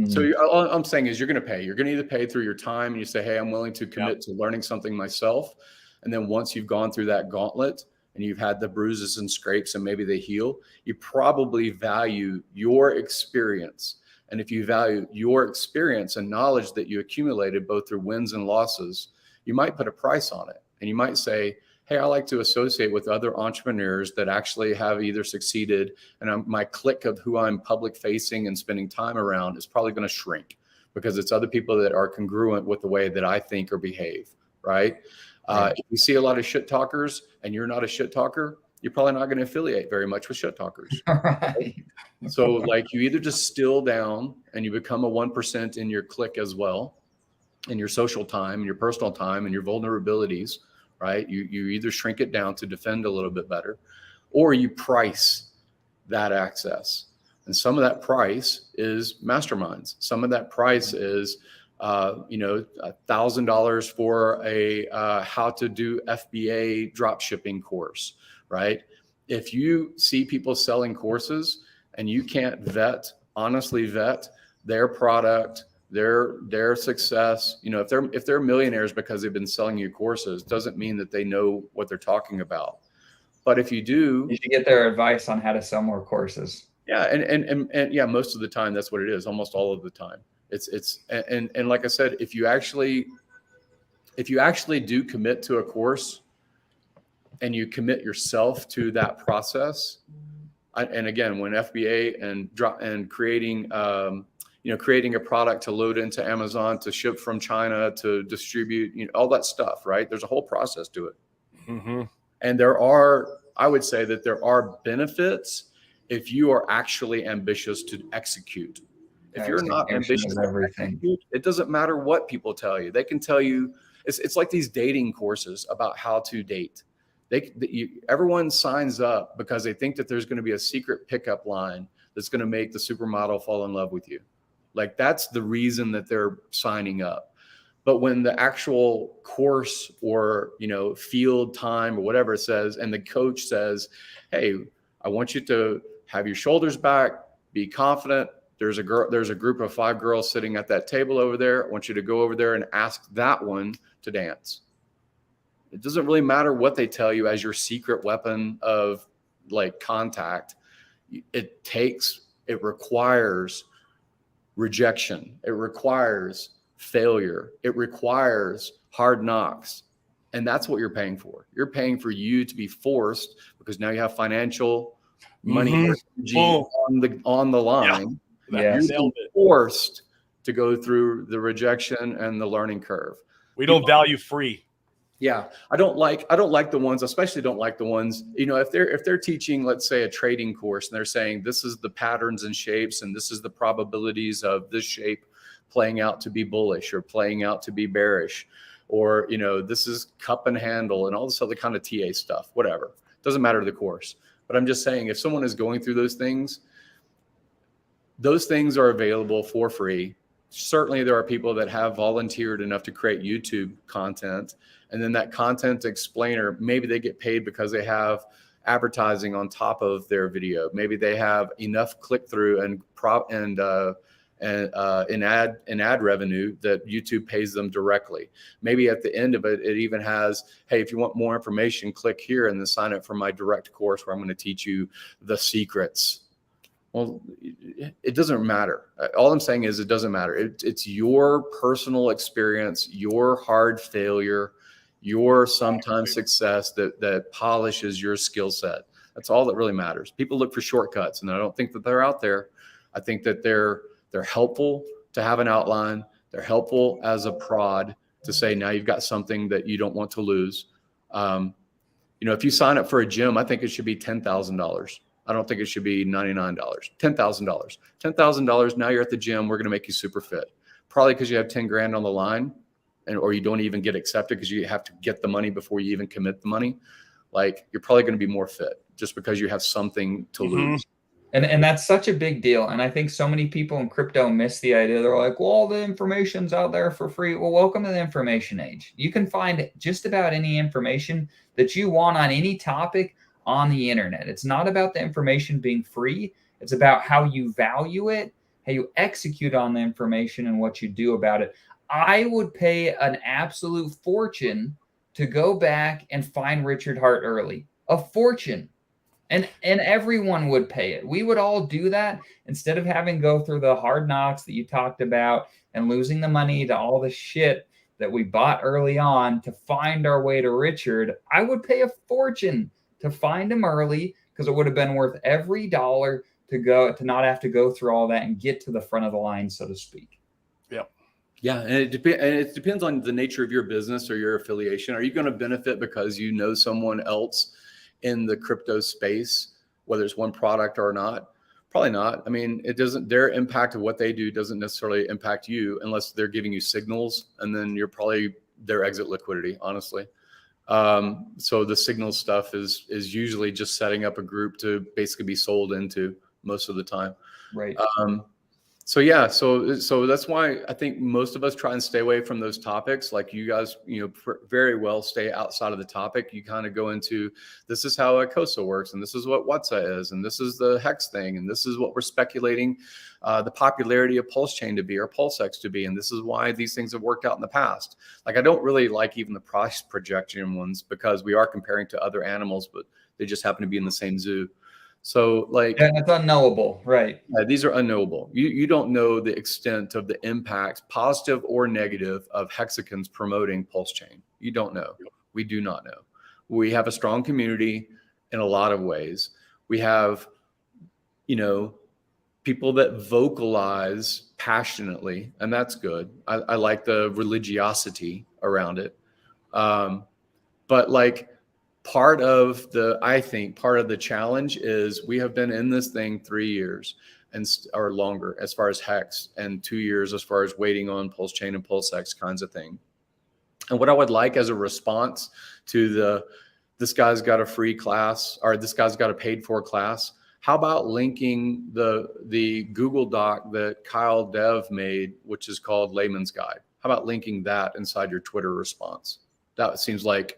So all I'm saying is you're going to pay. You're going to either pay through your time and you say, hey, I'm willing to commit to learning something myself. And then once you've gone through that gauntlet and you've had the bruises and scrapes and maybe they heal, you probably value your experience. And if you value your experience and knowledge that you accumulated both through wins and losses, you might put a price on it. And you might say, hey, I like to associate with other entrepreneurs that actually have either succeeded, and my clique of who I'm public facing and spending time around is probably going to shrink because it's other people that are congruent with the way that I think or behave, right? If you see a lot of shit talkers and you're not a shit talker, you're probably not going to affiliate very much with shit talkers. Right. So like, you either just still down and you become a 1% in your clique as well, in your social time and your personal time and your vulnerabilities, right? You either shrink it down to defend a little bit better, or you price that access. And some of that price is masterminds. Some of that price is, $1,000 for a how to do FBA drop shipping course, right? If you see people selling courses and you can't honestly vet their product, their success, if they're millionaires because they've been selling you courses, doesn't mean that they know what they're talking about. But if you do, you should get their advice on how to sell more courses. Yeah, and yeah, most of the time that's what it is. Almost all of the time, and like I said, if you actually do commit to a course, and you commit yourself to that process, and again, when FBA and creating creating a product to load into Amazon, to ship from China, to distribute, all that stuff, right? There's a whole process to it. Mm-hmm. And I would say that there are benefits if you are actually ambitious to execute. If you're not ambitious to execute, it doesn't matter what people tell you. They can tell you, it's like these dating courses about how to date. Everyone signs up because they think that there's going to be a secret pickup line that's going to make the supermodel fall in love with you. Like, that's the reason that they're signing up. But when the actual course or, field time or whatever it says, and the coach says, hey, I want you to have your shoulders back, be confident. There's a group of 5 girls sitting at that table over there. I want you to go over there and ask that one to dance. It doesn't really matter what they tell you as your secret weapon of like contact. It requires rejection. It requires failure. It requires hard knocks. And that's what you're paying for. You're paying for you to be forced, because now you have financial money energy on the line. Yeah. You're forced to go through the rejection and the learning curve. We don't value free. Yeah, I don't like the ones, especially don't like the ones, if they're teaching, let's say, a trading course, and they're saying this is the patterns and shapes and this is the probabilities of this shape playing out to be bullish or playing out to be bearish, or this is cup and handle and all this other kind of TA stuff, whatever. Doesn't matter to the course. But I'm just saying, if someone is going through those things are available for free. Certainly there are people that have volunteered enough to create YouTube content And then that content explainer, maybe they get paid because they have advertising on top of their video. Maybe they have enough click through and ad revenue that YouTube pays them directly. Maybe at the end of it, it even has, hey, if you want more information, click here and then sign up for my direct course where I'm going to teach you the secrets. Well, it doesn't matter. All I'm saying is it doesn't matter. It's your personal experience, your hard failure, your sometimes success that polishes your skill set. That's all that really matters. People look for shortcuts, and I don't think that they're out there. I think that they're helpful to have an outline. They're helpful as a prod to say, now you've got something that you don't want to lose. If you sign up for a gym, I think it should be $10,000. I don't think it should be $99. $10,000. $10,000. Now you're at the gym. We're going to make you super fit. Probably because you have 10 grand on the line, or you don't even get accepted because you have to get the money before you even commit the money. Like, you're probably going to be more fit just because you have something to lose. And that's such a big deal. And I think so many people in crypto miss the idea. They're like, well, all the information's out there for free. Well, welcome to the information age. You can find just about any information that you want on any topic on the internet. It's not about the information being free. It's about how you value it, how you execute on the information, and what you do about it. I would pay an absolute fortune to go back and find Richard Hart early. A fortune. And everyone would pay it. We would all do that instead of having to go through the hard knocks that you talked about and losing the money to all the shit that we bought early on to find our way to Richard. I would pay a fortune to find him early, because it would have been worth every dollar to not have to go through all that and get to the front of the line, so to speak. Yep. Yeah, and it depends on the nature of your business or your affiliation. Are you going to benefit because you know someone else in the crypto space, whether it's one product or not? Probably not. I mean, their impact of what they do doesn't necessarily impact you unless they're giving you signals, and then you're probably their exit liquidity, honestly. So the signal stuff is usually just setting up a group to basically be sold into most of the time. Right. So yeah, so that's why I think most of us try and stay away from those topics. Like you guys, very well stay outside of the topic. You kind of go into, this is how a COSA works, and this is what WhatsApp is, and this is the hex thing, and this is what we're speculating the popularity of Pulse Chain to be or PulseX to be, and this is why these things have worked out in the past. Like, I don't really like even the price projection ones because we are comparing to other animals, but they just happen to be in the same zoo. So like, yeah, it's unknowable, right? These are unknowable. You don't know the extent of the impact, positive or negative, of hexagons promoting Pulse Chain. You don't know. We do not know. We have a strong community in a lot of ways. We have, people that vocalize passionately, and that's good. I like the religiosity around it. But like, I think part of the challenge is we have been in this thing 3 years or longer as far as hex, and 2 years as far as waiting on Pulse Chain and PulseX kinds of thing. And what I would like as a response to this guy's got a free class, or this guy's got a paid for class, how about linking the Google Doc that Kyle Dev made, which is called Layman's Guide? How about linking that inside your Twitter response? That seems like,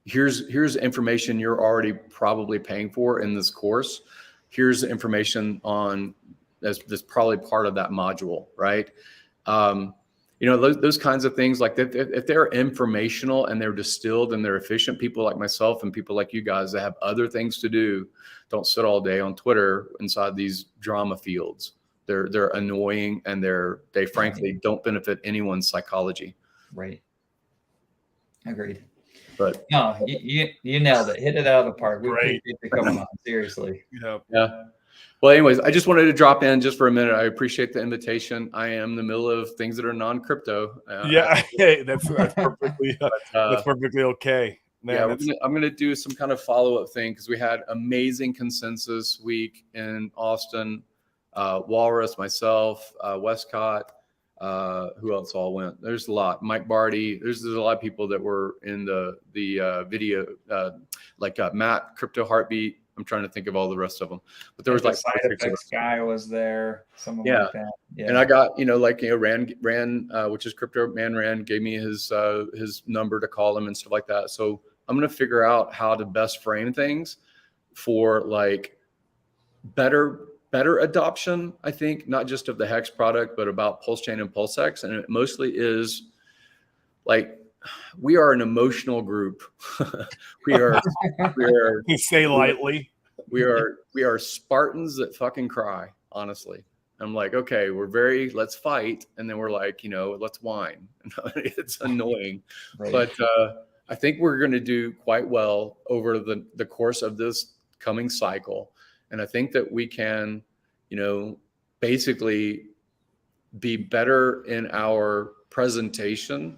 here's information you're already probably paying for in this course. Here's the information on that's probably part of that module, right? Those kinds of things, like if they're informational and they're distilled and they're efficient, people like myself and people like you guys that have other things to do, don't sit all day on Twitter inside these drama fields. They're annoying, and they frankly don't benefit anyone's psychology. Right. Agreed. But no, you nailed it. Hit it out of the park. We Great. appreciate you coming on. Seriously. Yeah. Well, anyways, I just wanted to drop in just for a minute. I appreciate the invitation. I am in the middle of things that are non-crypto. That's perfectly that's perfectly okay. Man, I'm going to do some kind of follow-up thing because we had amazing consensus week in Austin. Walrus, myself, Westcott. Who else all went? There's a lot. Mike Barty. There's a lot of people that were in the video, like Matt, Crypto Heartbeat, I'm trying to think of all the rest of them, but there was The like side 5 or 6 of effects them. guy was there, someone Yeah. like that. Yeah. And I got, like, Rand, which is Crypto Man Rand, gave me his number to call him and stuff like that. So I'm going to figure out how to best frame things for like better adoption, I think, not just of the Hex product, but about Pulse Chain and PulseX. And it mostly is like, we are an emotional group. we are You say lightly. we are Spartans that fucking cry, honestly. I'm like, okay, let's fight. And then we're like, let's whine. It's annoying. Right. But I think we're going to do quite well over the course of this coming cycle. And I think that we can, basically be better in our presentation.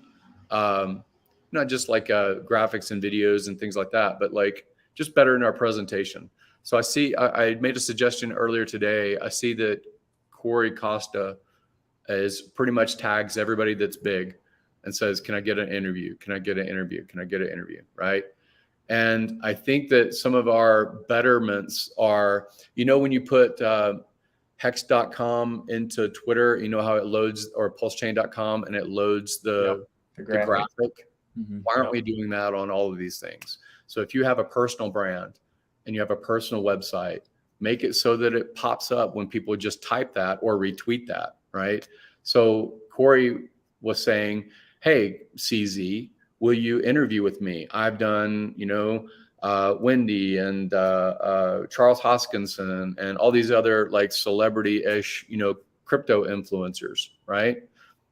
Not just like graphics and videos and things like that, but like just better in our presentation. So I made a suggestion earlier today. I see that Corey Costa is pretty much tags everybody that's big and says, can I get an interview? Can I get an interview? Can I get an interview? Right. And I think that some of our betterments are, when you put hex.com into Twitter, how it loads, or pulsechain.com, and it loads the graphic. Mm-hmm. Why aren't we doing that on all of these things? So if you have a personal brand and you have a personal website, make it so that it pops up when people just type that or retweet that, right? So Corey was saying, hey, CZ, will you interview with me? I've done, Wendy and Charles Hoskinson and all these other like celebrity-ish, crypto influencers, right?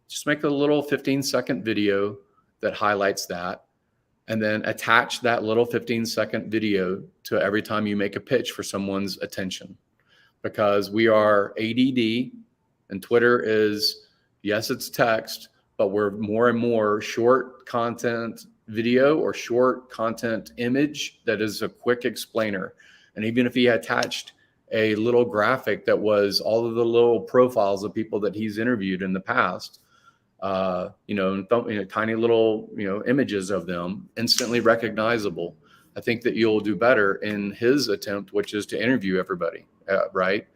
Just make a little 15-second video that highlights that, and then attach that little 15-second video to every time you make a pitch for someone's attention. Because we are ADD, and Twitter is, yes, it's text, but we're more and more short content video or short content image that is a quick explainer. And even if he attached a little graphic that was all of the little profiles of people that he's interviewed in the past, tiny little, images of them, instantly recognizable, I think that you'll do better in his attempt, which is to interview everybody, right?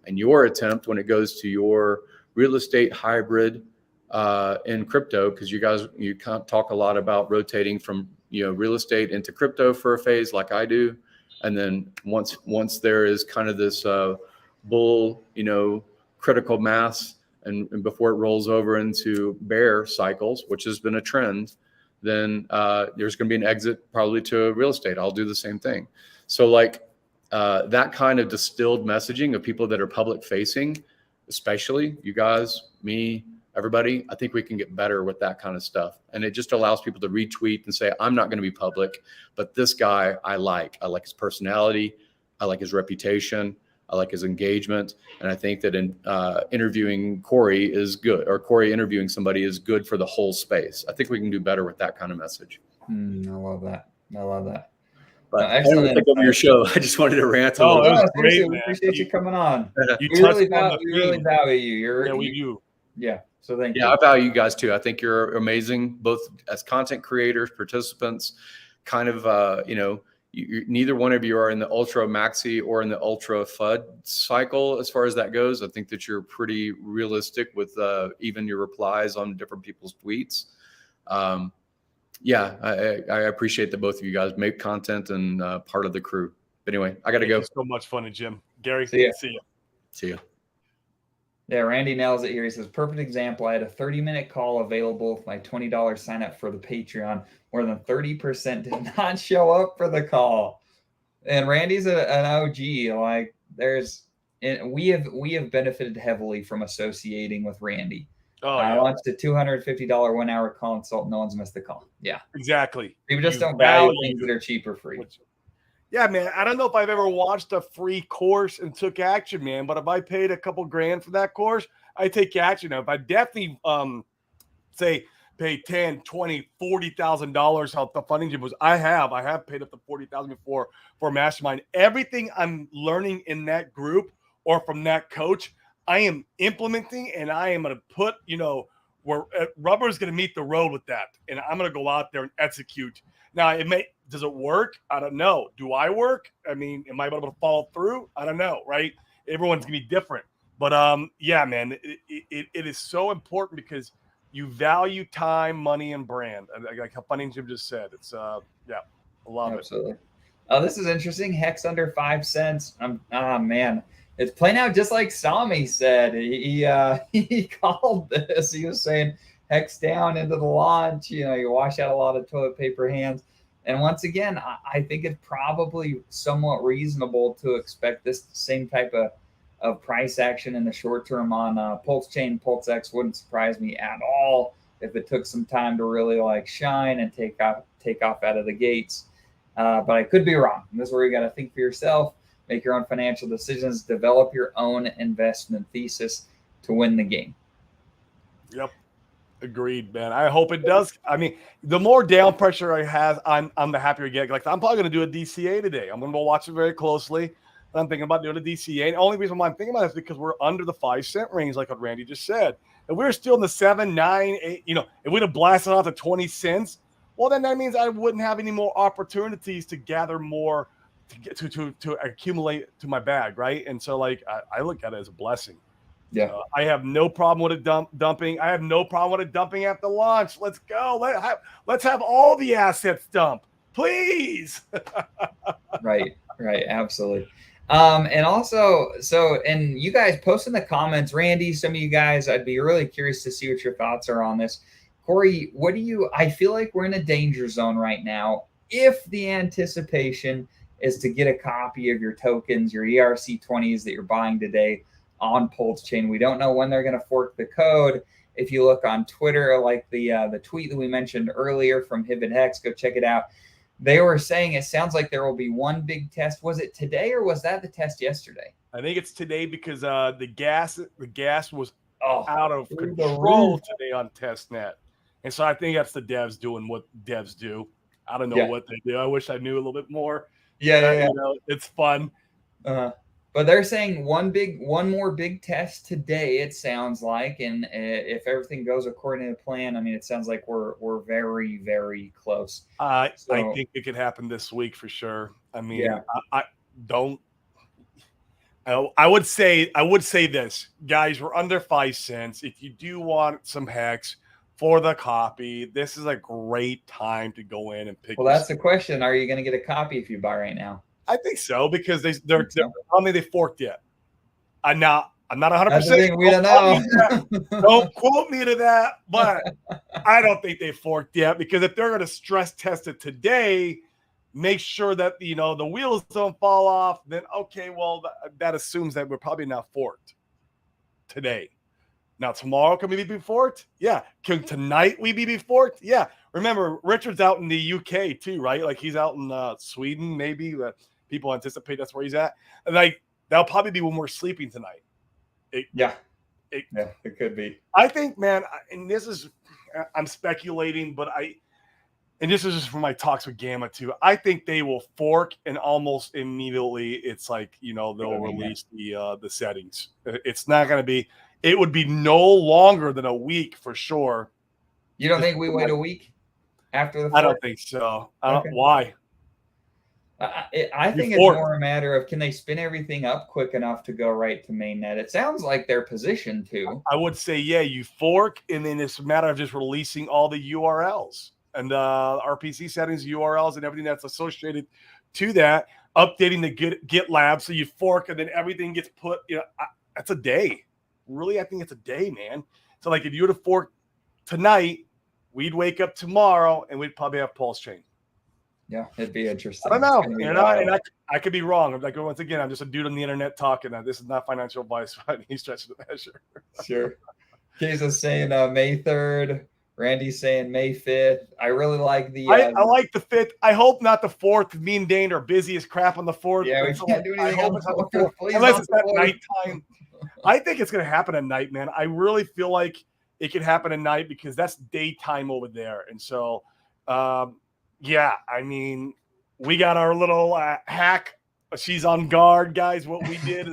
And your attempt when it goes to your real estate hybrid in crypto, because you can't talk a lot about rotating from, real estate into crypto for a phase like I do. And then once there is kind of this bull, critical mass, and before it rolls over into bear cycles, which has been a trend, then there's going to be an exit probably to real estate. I'll do the same thing. So like that kind of distilled messaging of people that are public facing, especially you guys, me, everybody, I think we can get better with that kind of stuff. And it just allows people to retweet and say, I'm not going to be public, but this guy I like his personality. I like his reputation. I like his engagement. And I think that in interviewing Corey is good, or Corey interviewing somebody is good for the whole space. I think we can do better with that kind of message. I love that. But I didn't want to take over your show. I just wanted to rant a little bit. No, Great, we appreciate you coming on. We really value you. We do. Yeah. So thank you. Yeah, I value you guys too. I think you're amazing, both as content creators, participants, kind of, neither one of you are in the ultra maxi or in the ultra FUD cycle as far as that goes. I think that you're pretty realistic with even your replies on different people's tweets. I appreciate that both of you guys make content and part of the crew. But anyway, I got to go. So much fun, Jim. Gary, see ya. See ya. Yeah, Randy nails it here. He says, perfect example. I had a 30-minute call available with my $20 sign up for the Patreon. More than 30% did not show up for the call. And Randy's an OG. Like we have benefited heavily from associating with Randy. I launched a $250 1-hour consult. No one's missed the call. Yeah, exactly. People just don't value things that are cheap or free. Yeah, man. I don't know if I've ever watched a free course and took action, man. But if I paid a couple grand for that course, I take action. Now, if I definitely say pay $10,000, $20,000, $40,000 out the funding was, I have paid up to $40,000 before for a mastermind. Everything I'm learning in that group or from that coach, I am implementing, and I am going to put, where rubber is going to meet the road with that, and I'm going to go out there and execute. Now, Does it work? I don't know. Do I work? I mean, am I able to follow through? I don't know, right? Everyone's gonna be different. But yeah, man, it is so important because you value time, money, and brand. Like how funny Jim just said. It's yeah, I love Absolutely. Oh, this is interesting. Hex under 5 cents. Man, it's playing out just like Sami said. He called this. He was saying Hex down into the launch. You know, you wash out a lot of toilet paper hands. And once again, I think it's probably somewhat reasonable to expect this same type of price action in the short term on Pulse Chain. Pulse X wouldn't surprise me at all if it took some time to really like shine and take off out of the gates. But I could be wrong. And this is where you got to think for yourself, make your own financial decisions, develop your own investment thesis to win the game. Yep. Agreed, man. I hope it does. I mean, the more down pressure I have, I'm the happier I get. Like, I'm probably going to do a DCA today. I'm going to watch it very closely. I'm thinking about doing a DCA. And the only reason why I'm thinking about it is because we're under the 5-cent range, like what Randy just said. If we're still in the 7, 9, 8, you know, if we'd have blasted off to 20 cents, well, then that means I wouldn't have any more opportunities to gather more, to accumulate to my bag, right? And so, like, I look at it as a blessing. Yeah, I have no problem with it dumping. I have no problem with it dumping after launch. Let's go. Let's have all the assets dump, please. right, absolutely. And also, and you guys post in the comments, Randy, some of you guys, I'd be really curious to see what your thoughts are on this. Corey, I feel like we're in a danger zone right now. If the anticipation is to get a copy of your tokens, your ERC20s that you're buying today on Pulse Chain, we don't know when they're going to fork the code. If you look on Twitter, like the tweet that we mentioned earlier from Hibbit Hex, go check it out. They were saying it sounds like there will be one big test. Was it today or was that the test yesterday? I think it's today because the gas was out of through control today on testnet. And so I think that's the devs doing what devs do. I don't know what they do. I wish I knew a little bit more. Yeah. You know, it's fun. But they're saying one more big test today, it sounds like. And if everything goes according to plan, I mean, it sounds like we're very, very close. I think it could happen this week for sure. I mean, I would say this, guys, we're under 5 cents. If you do want some Hex for the copy, this is a great time to go in and pick. Well, that's the question. Are you going to get a copy if you buy right now? I think so, because they're telling me they forked yet. I'm not 100%. We don't know. Don't quote me to that, but I don't think they forked yet, because if they're going to stress test it today, make sure that the wheels don't fall off, then okay, well that assumes that we're probably not forked today. Now tomorrow can we be forked? Yeah. Can tonight we be forked? Yeah. Remember, Richard's out in the UK too, right? Like he's out in Sweden, maybe. People anticipate that's where he's at. And like that'll probably be when we're sleeping tonight. It could be. I think, man, and this is, I'm speculating, but and this is just from my talks with Gamma too, I think they will fork and almost immediately it's like, they'll release the settings. It's not going to be, it would be no longer than a week for sure. You don't think we wait a week after the fork? I don't think so. Why? I think it's more a matter of, can they spin everything up quick enough to go right to mainnet? It sounds like they're positioned to. I would say, yeah, you fork, and then it's a matter of just releasing all the URLs and RPC settings, URLs, and everything that's associated to that, updating the GitLab. So you fork, and then everything gets put, that's a day. Really, I think it's a day, man. So like if you were to fork tonight, we'd wake up tomorrow, and we'd probably have Pulse Chain. Yeah, it'd be interesting. I don't know. I could be wrong. Like, once again, I'm just a dude on the internet talking. This is not financial advice by any stretch of the measure. Sure. Case is saying May 3rd. Randy's saying May 5th. I really like the. I like the 5th. I hope not the 4th. Me and Dane are busy as crap on the 4th. Yeah, we can't do anything on the 4th. Unless it's at nighttime. I think it's going to happen at night, man. I really feel like it could happen at night because that's daytime over there. And so, yeah, I mean, we got our little hack. She's on guard, guys. What we did,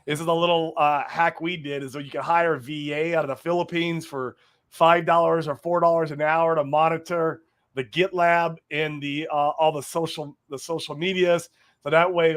this is a little hack we did, is that you can hire a VA out of the Philippines for $5 or $4 an hour to monitor the GitLab and the all the social medias. So that way,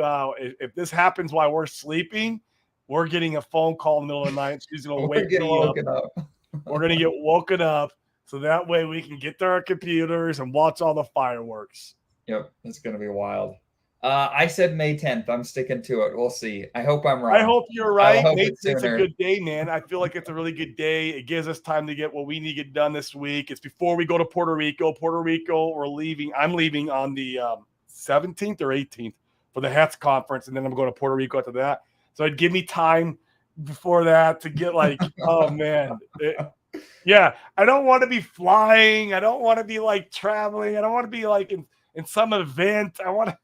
if this happens while we're sleeping, we're getting a phone call in the middle of the night. She's going to We're wake getting me up. woken up. We're going to get woken up. So that way we can get to our computers and watch all the fireworks. Yep, it's going to be wild. I said May 10th. I'm sticking to it. We'll see. I hope I'm wrong. I hope you're I right. hope May it's 10th's a sooner. good day, man. I feel like it's a really good day. It gives us time to get what we need to get done this week. It's before we go to Puerto Rico. Puerto Rico, we're leaving. I'm leaving on the 17th or 18th for the HETS conference, and then I'm going to Puerto Rico after that. So it'd give me time before that to get like, oh, man. Yeah, I don't want to be flying. I don't want to be like traveling. I don't want to be like in some event. I want to,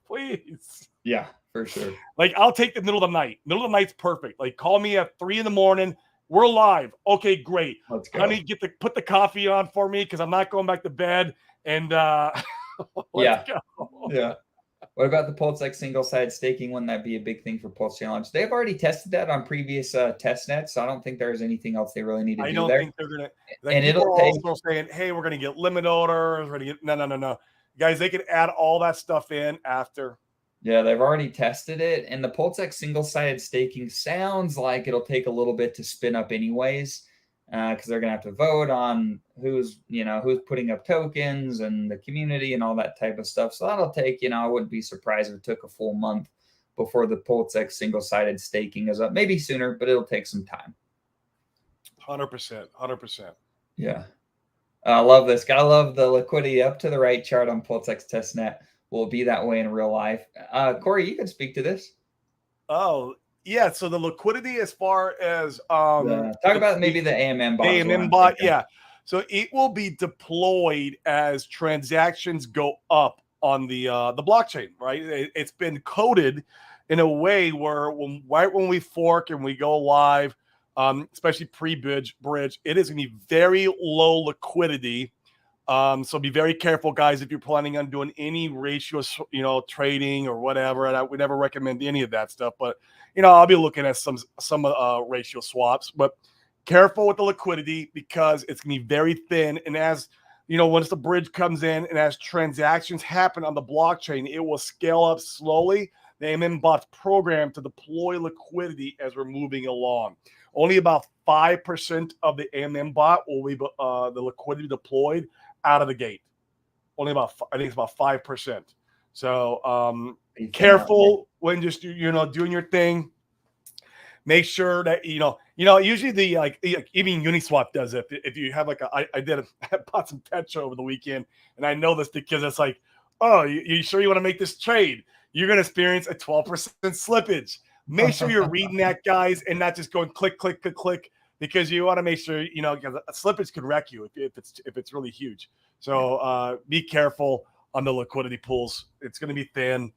please. Yeah, for sure. Like, I'll take the middle of the night. Middle of the night's perfect. Like, call me at 3 a.m. We're live. Okay, great. Let's go. Honey, put the coffee on for me because I'm not going back to bed. And let's go. Yeah. What about the Pulse X single-side staking? Wouldn't that be a big thing for Pulse Challenge? They've already tested that on previous test nets, so I don't think there's anything else they really need to do there. I don't think they're going to. And it'll also saying, hey, we're going to get limit orders. We're going to get no. Guys, they can add all that stuff in after. Yeah, they've already tested it, and the Pulse X single-sided staking sounds like it'll take a little bit to spin up anyways, because they're going to have to vote on who's putting up tokens and the community and all that type of stuff. So that'll take, I wouldn't be surprised if it took a full month before the Pulse X single-sided staking is up. Maybe sooner, but it'll take some time. 100%. Yeah. I love this. Gotta love the liquidity up to the right chart on Pulse X testnet. Will be that way in real life. Corey, you can speak to this. Oh, yeah. So the liquidity as far as talk about maybe the AMM bot. AMM bot, yeah. So it will be deployed as transactions go up on the blockchain, right? It's been coded in a way where right when we fork and we go live, especially pre-bridge, it is going to be very low liquidity. So be very careful, guys, if you're planning on doing any ratio, trading or whatever. And I would never recommend any of that stuff. But, I'll be looking at some ratio swaps. But careful with the liquidity because it's going to be very thin. And as, once the bridge comes in and as transactions happen on the blockchain, it will scale up slowly. The AMM bot's programmed to deploy liquidity as we're moving along. Only about 5% of the AMM bot will be the liquidity deployed out of the gate. Only I think it's about 5%. So careful when just doing your thing. Make sure that usually the even Uniswap does it. If you have I bought some Tetra over the weekend, and I know this because it's like, oh, you sure you want to make this trade? You're going to experience a 12% slippage. Make sure you're reading that, guys, and not just going click, click, click, click, because you want to make sure, because a slippage could wreck you if it's really huge. So be careful on the liquidity pools. It's going to be thin.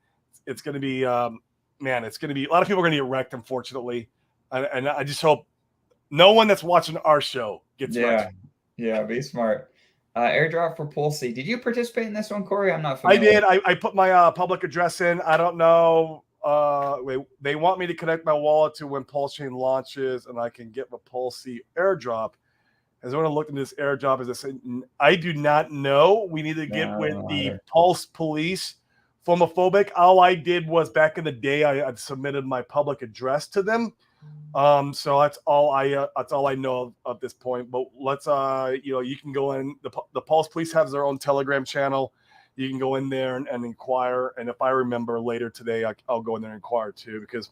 It's going to be, it's going to be, a lot of people are going to get wrecked, unfortunately. And I just hope no one that's watching our show gets wrecked. Yeah, be smart. Airdrop for Pulsey. Did you participate in this one, Corey? I'm not familiar. I did. I put my public address in. I don't know. They want me to connect my wallet to when Pulse Chain launches, and I can get the Pulsey airdrop. As I want to look into this airdrop, I do not know. We need to get with the Pulse Police. Homophobic. All I did was back in the day, I'd submitted my public address to them. So that's all I know of this point. But let's you can go in. The Pulse Police has their own Telegram channel. You can go in there and inquire. And if I remember later today, I'll go in there and inquire too, because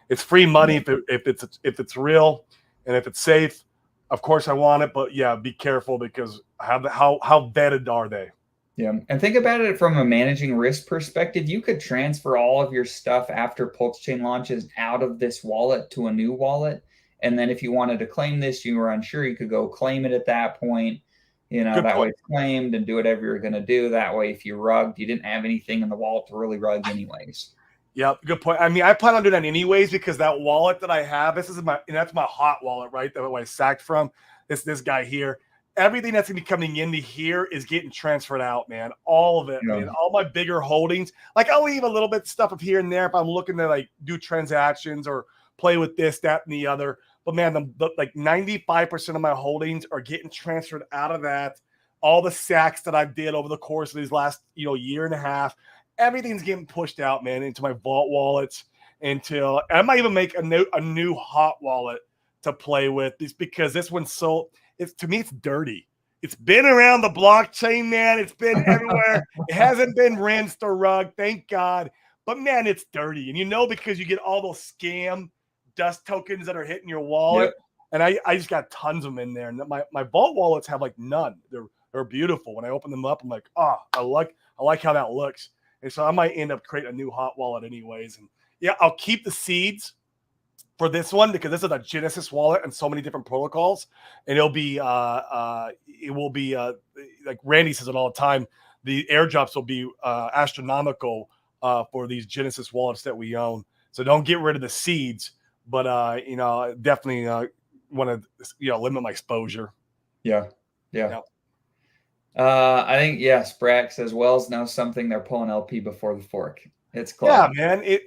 it's free money if it's real and if it's safe. Of course, I want it, but yeah, be careful because how vetted are they? Yeah, and think about it from a managing risk perspective. You could transfer all of your stuff after Pulse Chain launches out of this wallet to a new wallet, and then if you wanted to claim this, you were unsure, you could go claim it at that point. That way it's claimed and do whatever you're going to do. That way, if you rugged, you didn't have anything in the wallet to really rug anyways. Yeah, good point. I mean, I plan on doing that anyways because that wallet that I have, that's my hot wallet, right? That I sacked from this guy here. Everything that's gonna be coming into here is getting transferred out, man. All of it, man. All my bigger holdings. Like I'll leave a little bit of stuff up here and there if I'm looking to do transactions or play with this, that, and the other. But man, the 95% of my holdings are getting transferred out of that. all the sacks that I did over the course of these last, year and a half, everything's getting pushed out, man, into my vault wallets. Until I might even make a new hot wallet to play with, just because this one's to me, it's dirty. It's been around the blockchain, man. It's been everywhere. It hasn't been rinsed or rugged, thank God. But man, it's dirty. And because you get all those scam dust tokens that are hitting your wallet. Yep. And I just got tons of them in there. And my vault wallets have like none. They're beautiful. When I open them up, I'm like, I like how that looks. And so I might end up creating a new hot wallet anyways. And yeah, I'll keep the seeds for this one because this is a Genesis wallet and so many different protocols. And it will be like Randy says it all the time. The airdrops will be astronomical for these Genesis wallets that we own. So don't get rid of the seeds, but definitely want to limit my exposure. Yeah. I think Sprack says Wells knows something. They're pulling LP before the fork. It's close. Yeah, man.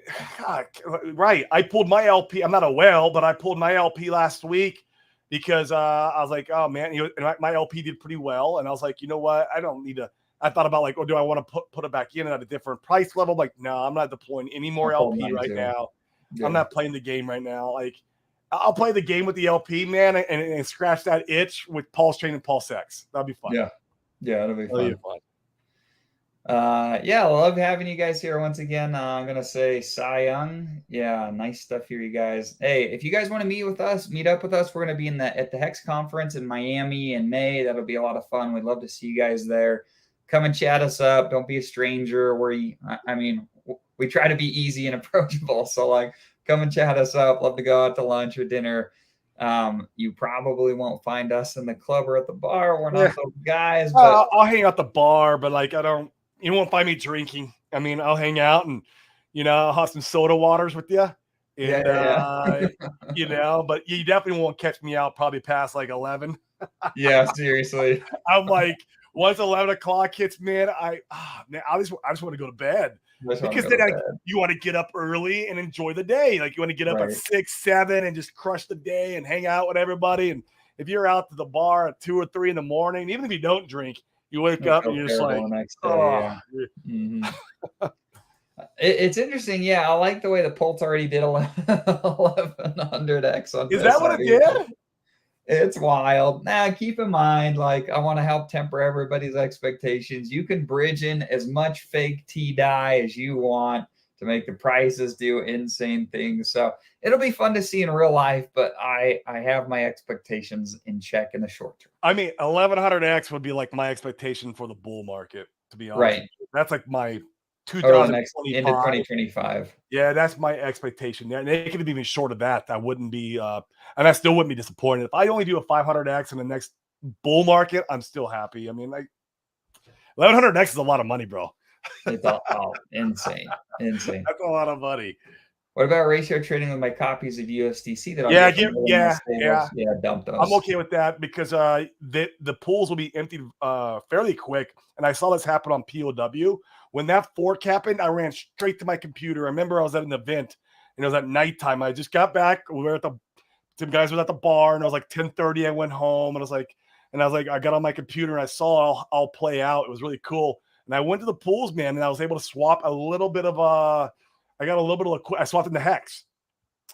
Right. I pulled my LP. I'm not a whale, but I pulled my LP last week because I was like, oh man, my LP did pretty well, and I was like, you know what? I don't need to. I thought about like, do I want to put it back in at a different price level? Like, no, I'm not deploying any more LP right now. Yeah. I'm not playing the game right now. Like, I'll play the game with the LP, man, and scratch that itch with Pulse Chain and Pulse X. That'll be fun. Yeah, it'll be fun. I love having you guys here once again. I'm gonna say Cy Young. Yeah, nice stuff here, you guys. Hey, if you guys want to meet up with us, we're gonna be at the Hex conference in Miami in May. That'll be a lot of fun. We'd love to see you guys there. Come and chat us up. Don't be a stranger. We try to be easy and approachable. So like, come and chat us up. Love to go out to lunch or dinner. You probably won't find us in the club or at the bar. We're not those guys. But I'll hang out at the bar, but like you won't find me drinking. I mean, I'll hang out and, I'll have some soda waters with you. And, but you definitely won't catch me out probably past like 11. Yeah, seriously. I'm like, once 11 o'clock hits, man, I just want to go to bed. Because then you want to get up early and enjoy the day. Like you want to get up at 6, 7 and just crush the day and hang out with everybody. And if you're out to the bar at 2 or 3 in the morning, even if you don't drink, you wake up and you're just like, It's interesting. Yeah, I like the way the Pulse already did 1100x on. Is that what it did? It's wild. Now, keep in mind, like, I want to help temper everybody's expectations. You can bridge in as much fake T-Dye as you want to make the prices do insane things. So it'll be fun to see in real life, but I have my expectations in check in the short term. I mean, 1100X would be like my expectation for the bull market, to be honest. Right. That's like my into 2025. Yeah, that's my expectation. And it could be even short of that. I wouldn't be, and I still wouldn't be disappointed. If I only do a 500X in the next bull market, I'm still happy. I mean, like 1100X is a lot of money, bro. It's insane. That's a lot of money. What about ratio trading with my copies of USDC? Dump those. I'm okay with that because the pools will be emptied fairly quick. And I saw this happen on POW. When that fork happened, I ran straight to my computer. I remember I was at an event and it was at nighttime. I just got back. Some guys were at the bar and it was like 10:30. I went home and I was like, I got on my computer and I saw it all play out. It was really cool. And I went to the pools, man, and I was able to swap a little bit of I swapped into Hex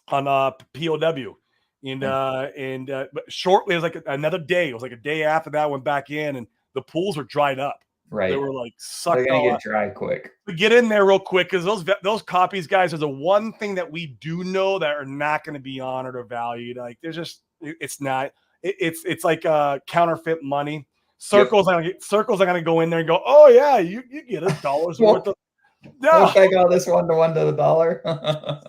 on POW. But shortly, it was like another day. It was like a day after that, I went back in and the pools were dried up. Right. They were like sucked. They're gonna get dry quick. Get in there real quick because those copies, guys, are the one thing that we do know that are not going to be honored or valued. Like there's just it's not. It's like counterfeit money. Circles are gonna go in there and go, oh yeah, you get $1 worth of. No, I got this 1-to-1 to the dollar.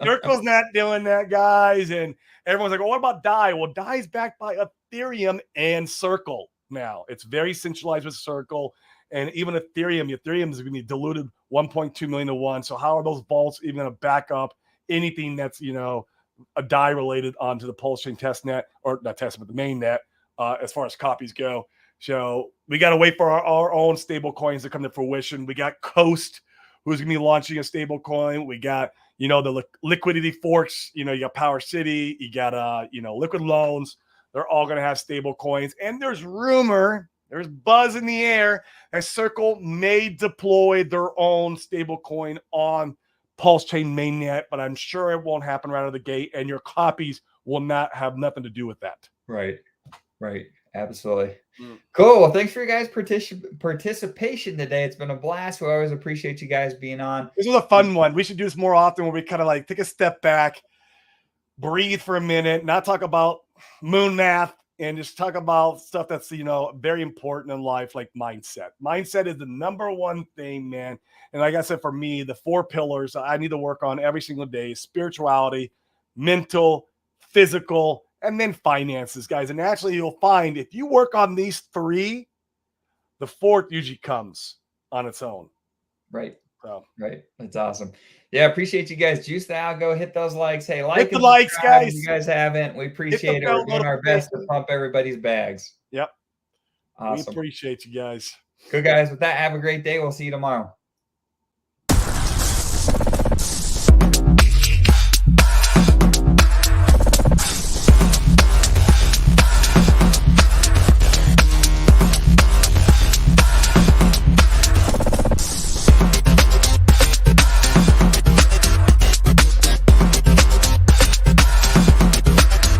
Circle's not doing that, guys, and everyone's like, well, what about DAI? Well, DAI is backed by Ethereum and Circle now. It's very centralized with Circle. And even Ethereum is going to be diluted 1.2 million to 1. So how are those vaults even going to back up anything that's, a DAI related onto the Pulse Chain test net, or not test, but the main net, as far as copies go. So we got to wait for our own stable coins to come to fruition. We got Coast, who's going to be launching a stable coin. We got, the liquidity forks, you got Power City, you got, Liquid Loans. They're all going to have stable coins. And there's rumor There's buzz in the air. A Circle may deploy their own stablecoin on Pulse Chain mainnet, but I'm sure it won't happen right out of the gate, and your copies will not have nothing to do with that. Right. Right. Absolutely. Mm. Cool. Well, thanks for your guys' participation today. It's been a blast. We always appreciate you guys being on. This was a fun one. We should do this more often where we kind of like take a step back, breathe for a minute, not talk about moon math, and just talk about stuff that's, you know, very important in life, like mindset. Mindset is the number one thing, man. And like I said, for me, the 4 pillars I need to work on every single day: spirituality, mental, physical, and then finances, guys. And actually, you'll find if you work on these 3, the 4th usually comes on its own. Right. So. Right. That's awesome. Yeah. Appreciate you guys. Juice the algo. Hit those likes. Hey, like Hit the likes, guys. if you guys haven't. We appreciate it. We're doing our best to pump everybody's bags. Yep. Awesome. We appreciate you guys. Good guys. With that, have a great day. We'll see you tomorrow.